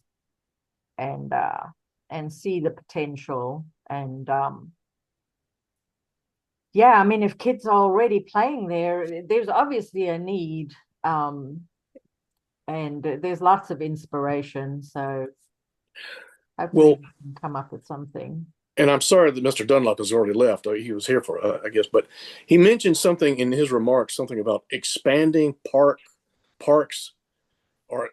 and see the potential. And yeah, I mean, if kids are already playing there, there's obviously a need, and there's lots of inspiration. So hopefully we can come up with something. And I'm sorry that Mr. Dunlop has already left. He was here for, I guess, but he mentioned something in his remarks, something about expanding parks, or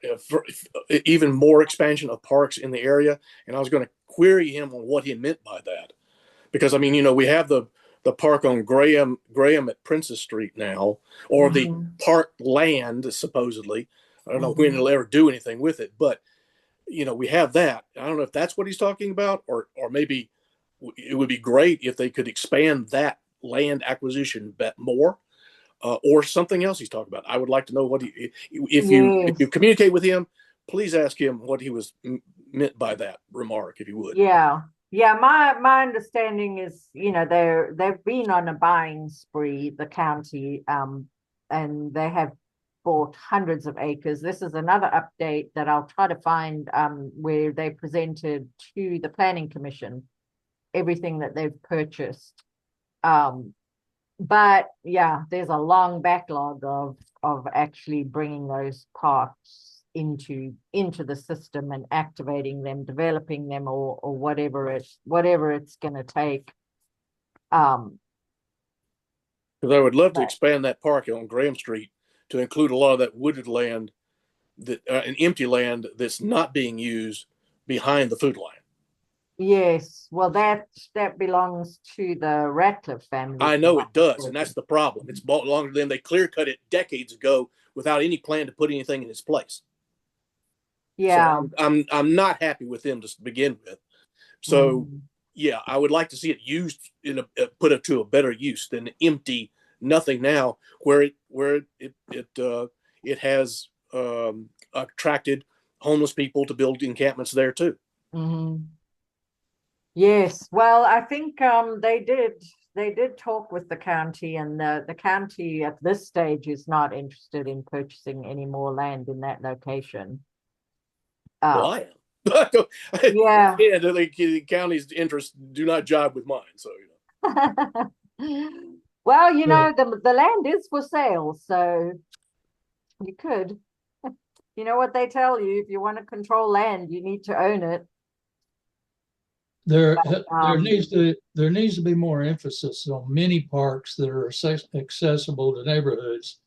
even more expansion of parks in the area. And I was going to query him on what he meant by that, because I mean, we have the park on Graham at Princess Street now, or the park land supposedly. I don't know when he'll ever do anything with it, but we have that. I don't know if that's what he's talking about, or maybe it would be great if they could expand that land acquisition more, or something else he's talking about. I would like to know what if you communicate with him, please ask him what he was meant by that remark, if you would. Yeah. My understanding is, they've been on a buying spree, the county, and they have bought hundreds of acres. This is another update that I'll try to find, where they presented to the Planning Commission everything that they've purchased. But yeah, there's a long backlog of actually bringing those parks into the system and activating them, developing them, or whatever it's going to take. Because I would love to expand that park on Graham Street to include a lot of that wooded land, that an empty land that's not being used behind the food line. Yes, well, that belongs to the Ratcliffe family. I know it does, and that's the problem. It's belonged to them. They clear cut it decades ago without any plan to put anything in its place. Yeah, so I'm not happy with them to begin with. So yeah, I would like to see it used put to a better use than empty nothing now, where it has attracted homeless people to build encampments there too. Yes, well, I think they did talk with the county, and the county at this stage is not interested in purchasing any more land in that location. Well, I am. Yeah. Yeah, the county's interests do not jive with mine, so Well, the land is for sale, so you could. You know what they tell you: if you want to control land, you need to own it. There needs to be more emphasis on many parks that are accessible to neighborhoods.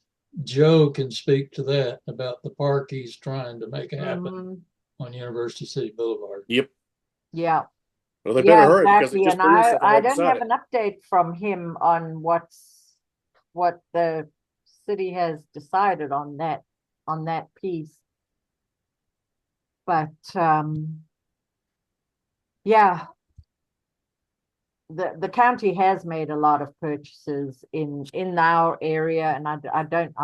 Joe can speak to that, about the park he's trying to make happen on University City Boulevard. Yep. Yeah. Well, they better hurry, exactly. because it just and I don't have an update from him on what the city has decided on that piece. But yeah, the county has made a lot of purchases in our area, and I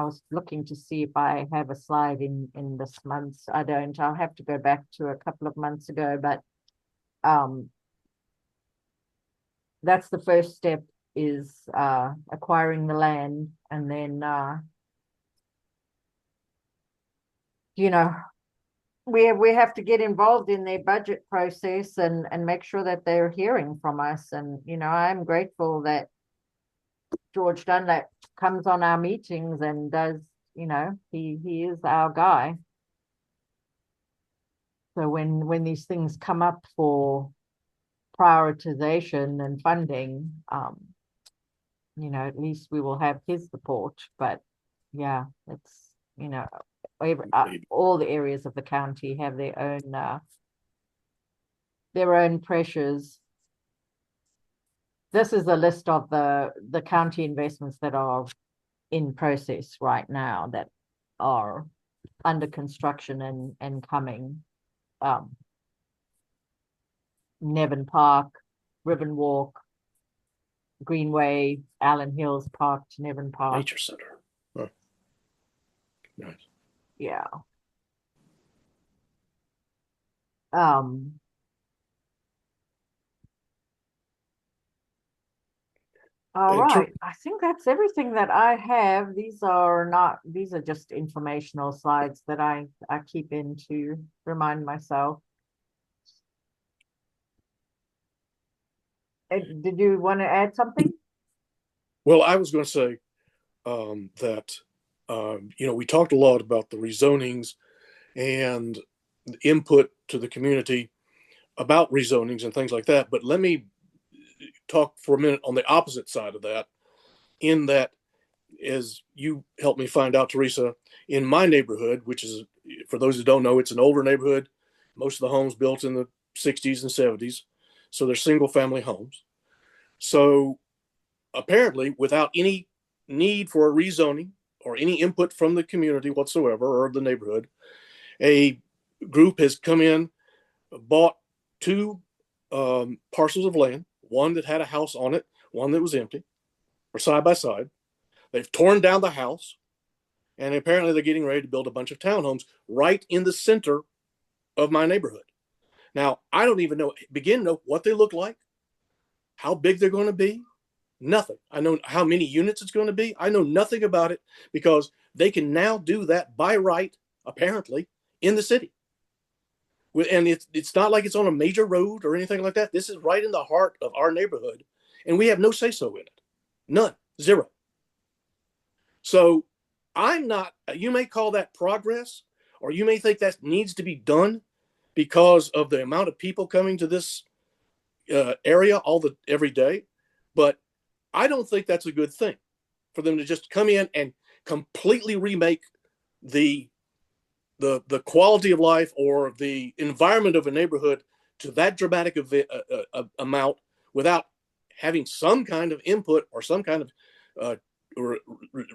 was looking to see if I have a slide in this month's. I don't. I'll have to go back to a couple of months ago, but that's the first step, is acquiring the land, and then we have to get involved in their budget process and make sure that they're hearing from us. And I'm grateful that George Dunlap comes on our meetings and does. He is our guy. So when these things come up for prioritization and funding, at least we will have his support. But yeah, it's all the areas of the county have their own their own pressures. This is a list of the county investments that are in process right now, that are under construction and coming. Nevin Park, Ribbon Walk, Greenway, Allen Hills Park to Nevin Park. Nature Center. Huh. Nice. Yeah. All right. I think that's everything that I have. These are just informational slides that I keep in to remind myself. Did you want to add something? Well, I was going to say that, we talked a lot about the rezonings and input to the community about rezonings and things like that. But let me talk for a minute on the opposite side of that, in that, as you helped me find out, Teresa, in my neighborhood, which is, for those who don't know, it's an older neighborhood. Most of the homes built in the 60s and 70s. So they're single family homes. So apparently, without any need for a rezoning or any input from the community whatsoever or the neighborhood, a group has come in, bought two parcels of land, one that had a house on it, one that was empty, or side by side. They've torn down the house, and apparently they're getting ready to build a bunch of townhomes right in the center of my neighborhood. Now, I don't even begin to know what they look like, how big they're going to be, nothing. I know how many units it's going to be. I know nothing about it, because they can now do that by right, apparently, in the city. And it's not like it's on a major road or anything like that. This is right in the heart of our neighborhood, and we have no say-so in it. None. Zero. So you may call that progress, or you may think that needs to be done because of the amount of people coming to this area every day. But I don't think that's a good thing for them to just come in and completely remake the quality of life or the environment of a neighborhood to that dramatic amount without having some kind of input or some kind of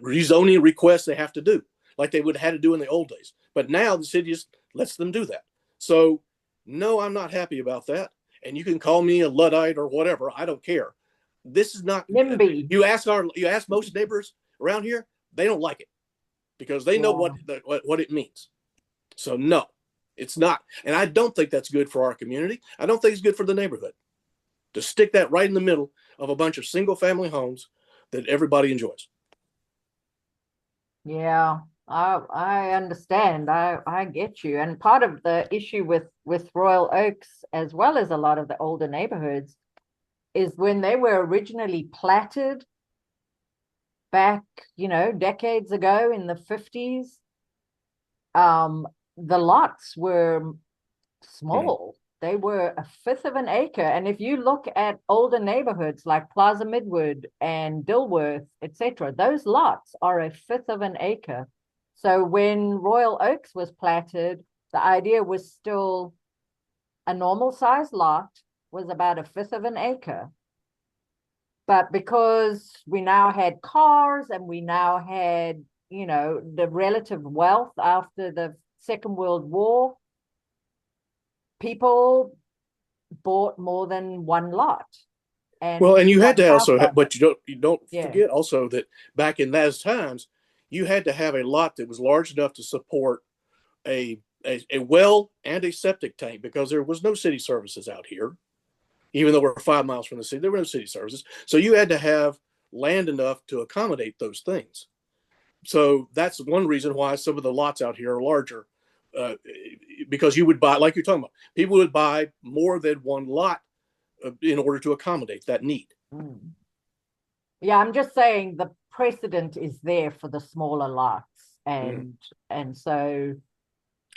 rezoning request they have to do, like they would have had to do in the old days. But now the city just lets them do that. So no, I'm not happy about that. And you can call me a Luddite or whatever. I don't care. This is not NIMBY. You ask most neighbors around here, they don't like it because they know what it means. So no, it's not. And I don't think that's good for our community. I don't think it's good for the neighborhood to stick that right in the middle of a bunch of single family homes that everybody enjoys. Yeah, I understand. I get you. And part of the issue with Royal Oaks, as well as a lot of the older neighborhoods, is when they were originally platted back, decades ago in the 50s, the lots were small. They were a fifth of an acre. And if you look at older neighborhoods like Plaza Midwood and Dilworth, etc., those lots are a fifth of an acre. So when Royal Oaks was platted, the idea was still a normal size lot was about a fifth of an acre. But because we now had cars and we now had, the relative wealth after the Second World War, people bought more than one lot. And you had to also, but you don't forget also that back in those times, you had to have a lot that was large enough to support a well and a septic tank, because there was no city services out here. Even though we're 5 miles from the city, there were no city services. So you had to have land enough to accommodate those things. So that's one reason why some of the lots out here are larger, because you would buy, like you're talking about, people would buy more than one lot in order to accommodate that need. Yeah, I'm just saying the precedent is there for the smaller lots, and so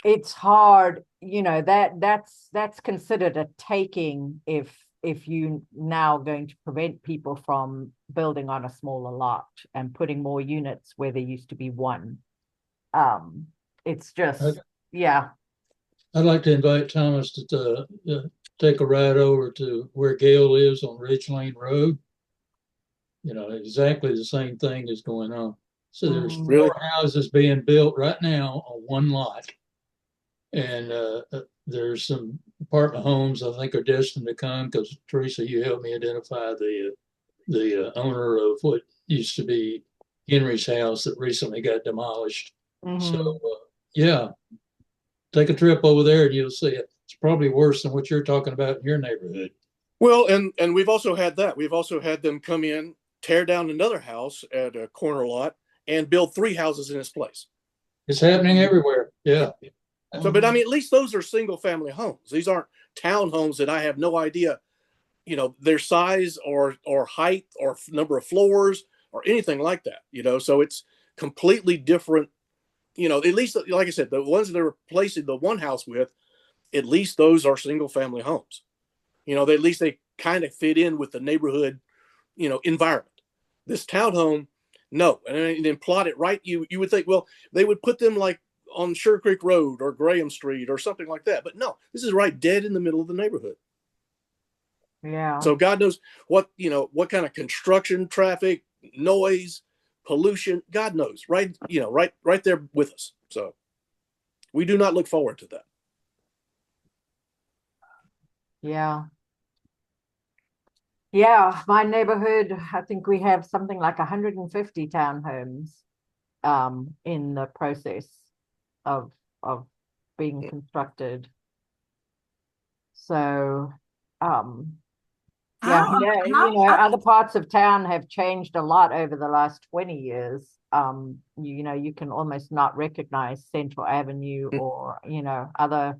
it's hard, that's considered a taking if you now going to prevent people from building on a smaller lot and putting more units where there used to be one. It's just, yeah. I'd like to invite Thomas to take a ride over to where Gail lives on Ridge Lane Road, exactly the same thing is going on. So there's Really? 4 houses being built right now on one lot. And there's some apartment homes I think are destined to come because Teresa, you helped me identify the owner of what used to be Henry's house that recently got demolished. So yeah, take a trip over there and you'll see it. It's probably worse than what you're talking about in your neighborhood. Well, and we've also had that. We've also had them come in, tear down another house at a corner lot, and build 3 houses in its place. It's happening everywhere. Yeah. So, but I mean, at least those are single family homes. These aren't townhomes that I have no idea, their size or height or number of floors or anything like that. So it's completely different. At least, like I said, the ones that they're replacing the one house with, at least those are single family homes. At least they kind of fit in with the neighborhood, environment. This townhome, no. And then plot it right. You would think, well, they would put them like on Sugar Creek Road or Graham Street or something like that. But no, this is right dead in the middle of the neighborhood. Yeah. So God knows what kind of construction, traffic, noise, pollution, God knows, right? Right there with us. So we do not look forward to that. Yeah. Yeah, my neighborhood, I think we have something like 150 townhomes in the process of being constructed. So yeah, other parts of town have changed a lot over the last 20 years. You can almost not recognize Central Avenue or other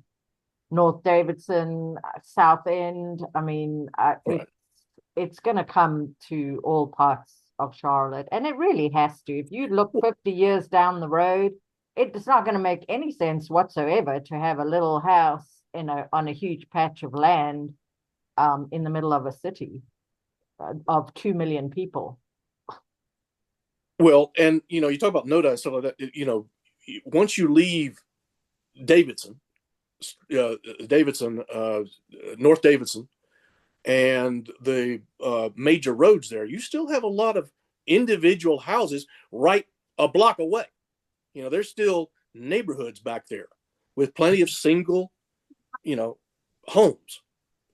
North Davidson, South End. I mean, Right. it's going to come to all parts of Charlotte, and it really has to. If you look 50 years down the road, it's not going to make any sense whatsoever to have a little house on a huge patch of land in the middle of a city of 2 million people. Well, and you talk about NODA and stuff like that. Once you leave Davidson, North Davidson, and the major roads there, you still have a lot of individual houses right a block away. There's still neighborhoods back there with plenty of single, homes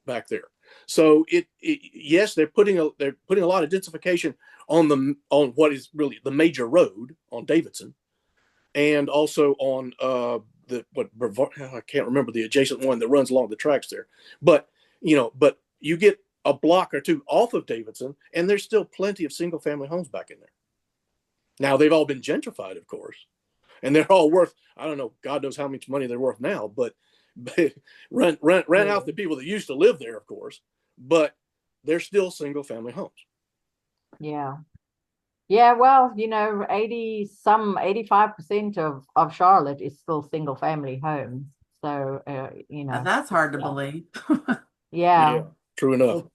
back there. So yes, they're putting a lot of densification on what is really the major road on Davidson, and also on I can't remember the adjacent one that runs along the tracks there. But you get a block or two off of Davidson, and there's still plenty of single family homes back in there. Now they've all been gentrified, of course, and they're all worth, I don't know, God knows how much money they're worth now, but rent out the people that used to live there, of course, but they're still single family homes. Yeah. Yeah, well, 85% of Charlotte is still single family homes. So, That's hard to believe. yeah, true enough. It's,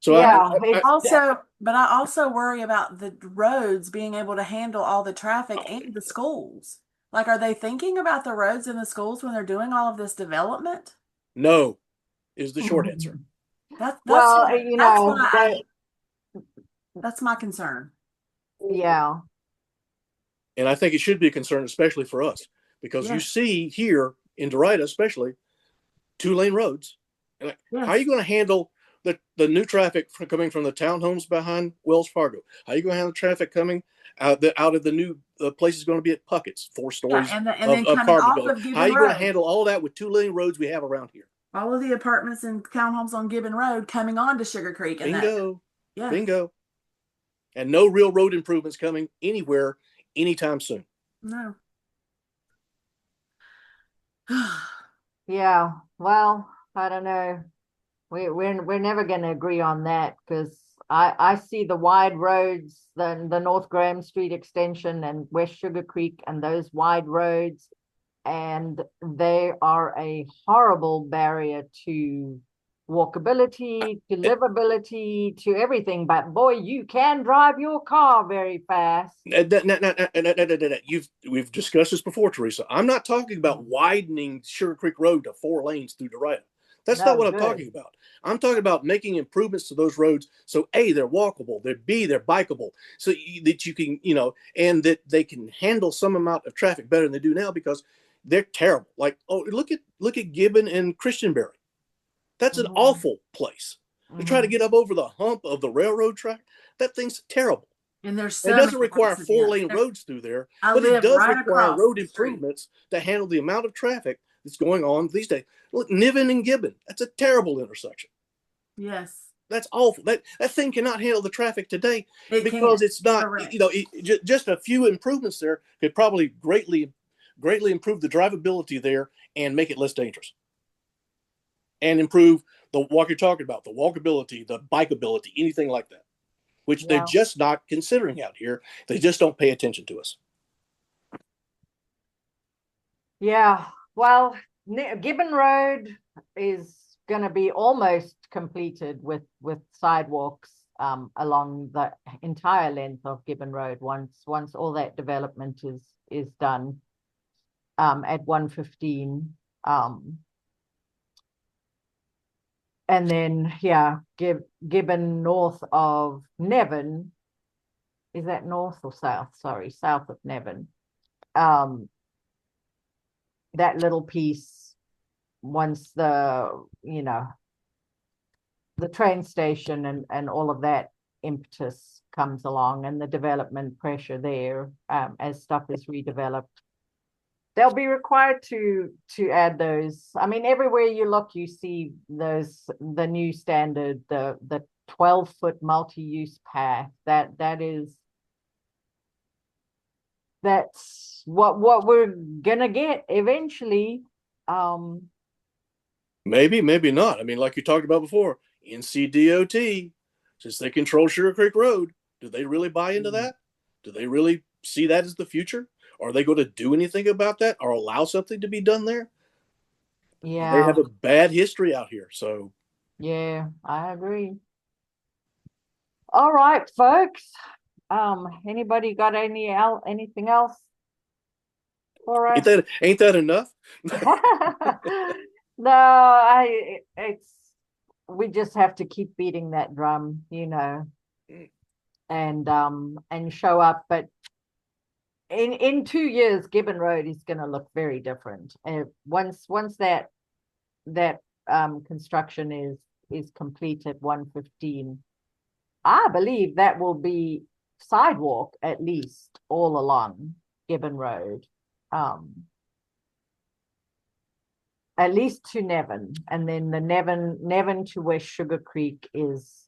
So yeah, but I also worry about the roads being able to handle all the traffic and the schools. Like, are they thinking about the roads and the schools when they're doing all of this development? No, is the short answer. That's my concern. Yeah. And I think it should be a concern, especially for us, because you see here in Derita, especially 2-lane roads. And how are you going to handle the new traffic coming from the townhomes behind Wells Fargo? How are you going to handle traffic coming out of the new place is going to be at Puckett's, 4 stories and then of coming off building? of Gibbon How are you Road. going to handle all that with 2-lane roads we have around here? All of the apartments and townhomes on Gibbon Road coming on to Sugar Creek. Bingo. Bingo. And no real road improvements coming anywhere anytime soon. No. Yeah. Well, I don't know. We're never going to agree on that, because I see the wide roads, the North Graham Street extension and West Sugar Creek, and those wide roads, and they are a horrible barrier to walkability to livability to everything. But boy, you can drive your car very fast. We've discussed this before, Teresa. I'm not talking about widening Sugar Creek Road to 4 lanes through Derita. That's not what I'm talking about. I'm talking about making improvements to those roads so A, they're walkable, they're bikeable, so that you can, and that they can handle some amount of traffic better than they do now, because they're terrible. Like, look at Gibbon and Christianberry. That's an awful place. To try to get up over the hump of the railroad track, that thing's terrible. And there's It doesn't require 4-lane roads through there, but it does require road improvements to handle the amount of traffic that's going on these days. Look, Niven and Gibbon, that's a terrible intersection. Yes. That's awful. That thing cannot handle the traffic today because it's not, just a few improvements there could probably greatly improve the drivability there and make it less dangerous. And improve what you're talking about, the walkability, the bikeability, anything like that, which they're just not considering out here. They just don't pay attention to us. Yeah, well, Gibbon Road is going to be almost completed with sidewalks along the entire length of Gibbon Road once all that development is done at 115. And then, Gibbon north of Nevin. Is that north or south? Sorry, south of Nevin. That little piece, once the train station and all of that impetus comes along and the development pressure there, as stuff is redeveloped, they'll be required to add those. I mean, everywhere you look, you see the new standard, the 12-foot multi-use path. That's what we're gonna get eventually. Maybe not. I mean, like you talked about before, NCDOT, since they control Sugar Creek Road, do they really buy into that? Do they really see that as the future? Are they going to do anything about that or allow something to be done there? Yeah. They have a bad history out here. So. Yeah, I agree. All right, folks. Anybody got anything else for us? Ain't that enough? No, we just have to keep beating that drum, and show up. But in 2 years, Gibbon Road is going to look very different. Once that construction is complete at 115, I believe that will be sidewalk at least all along Gibbon Road, at least to Nevin, and then the Nevin to West Sugar Creek is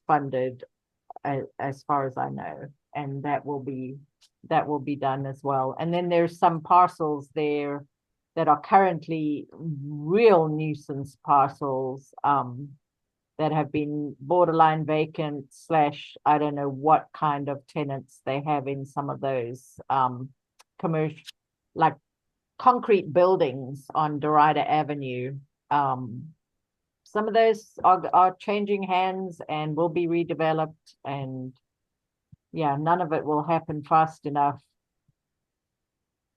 funded, as far as I know, and that will be done as well. And then there's some parcels there that are currently real nuisance parcels, that have been borderline vacant / I don't know what kind of tenants they have in some of those commercial, like concrete buildings on Derita Avenue. Some of those are changing hands and will be redeveloped, and none of it will happen fast enough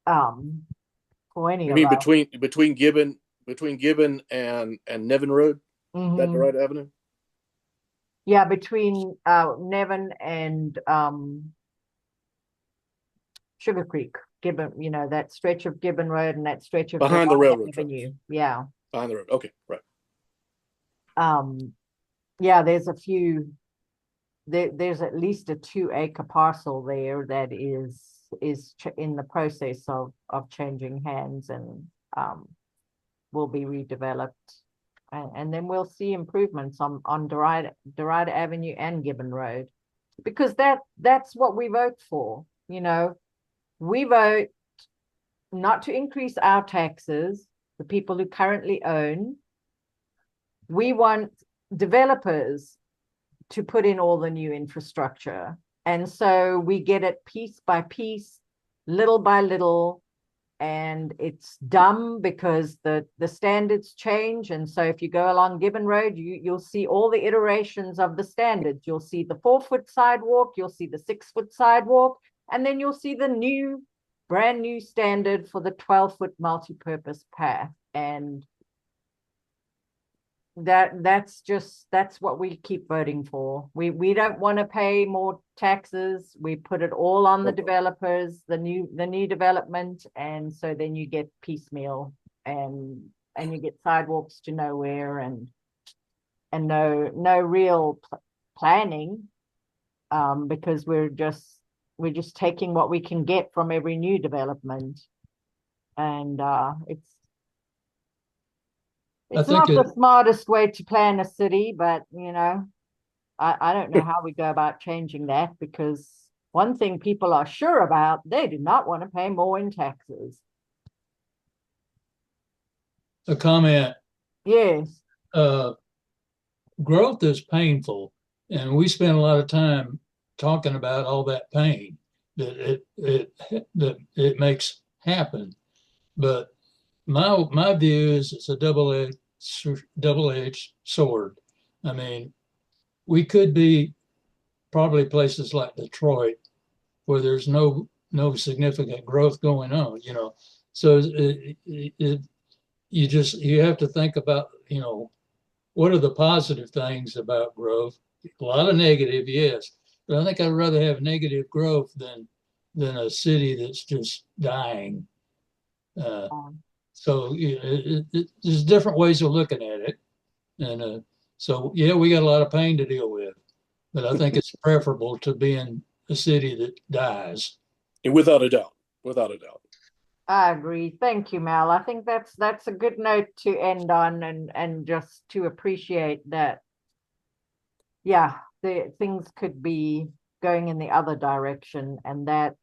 for any of us. between Gibbon and Nevin Road, that Derita Avenue? Yeah, between Nevin and Sugar Creek, Gibbon, that stretch of Gibbon Road and that stretch of behind the railroad Avenue. tracks. Yeah. Behind the road. Okay, right. There's a few. There's at least a 2-acre parcel there that is in the process of changing hands and will be redeveloped. And then we'll see improvements on Derita Avenue and Gibbon Road, because that's what we vote for. We vote not to increase our taxes, the people who currently own. We want developers to put in all the new infrastructure. And so we get it piece by piece, little by little, and it's dumb because the standards change. And so if you go along Gibbon Road, you'll see all the iterations of the standards. You'll see the 4-foot sidewalk, you'll see the 6-foot sidewalk, and then you'll see the brand new standard for the 12-foot multi-purpose path. And that's what we keep voting for. We don't want to pay more taxes. We put it all on the developers, the new development, and so then you get piecemeal, and you get sidewalks to nowhere, and no real planning, because we're just taking what we can get from every new development, and it's not the smartest way to plan a city, but I don't know how we go about changing that, because one thing people are sure about, they do not want to pay more in taxes. A comment. Yes. Growth is painful, and we spend a lot of time talking about all that pain that it makes happen. But my view is it's a double-edged sword. I mean, we could be probably places like Detroit where there's no significant growth going on, So you have to think about, what are the positive things about growth? A lot of negative, yes, but I think I'd rather have negative growth than a city that's just dying. So there's different ways of looking at it, and so yeah, we got a lot of pain to deal with, but I think it's preferable to being a city that dies. Without a doubt, without a doubt. I agree. Thank you, Mel. I think that's a good note to end on, and just to appreciate that, yeah, the things could be going in the other direction, and that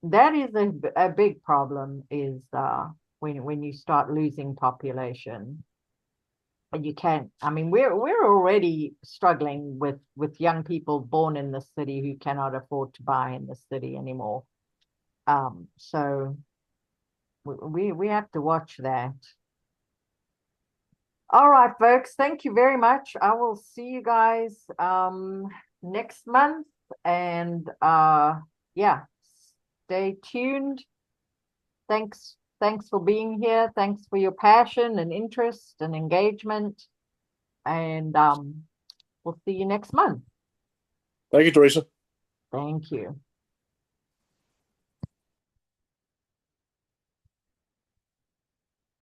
is a big problem, is when you start losing population. And you can't, I mean, we're already struggling with young people born in the city who cannot afford to buy in the city anymore. So we have to watch that. All right, folks, thank you very much. I will see you guys next month, and yeah, stay tuned. Thanks for being here. Thanks for your passion and interest and engagement, and we'll see you next month. Thank you, Teresa. Thank you.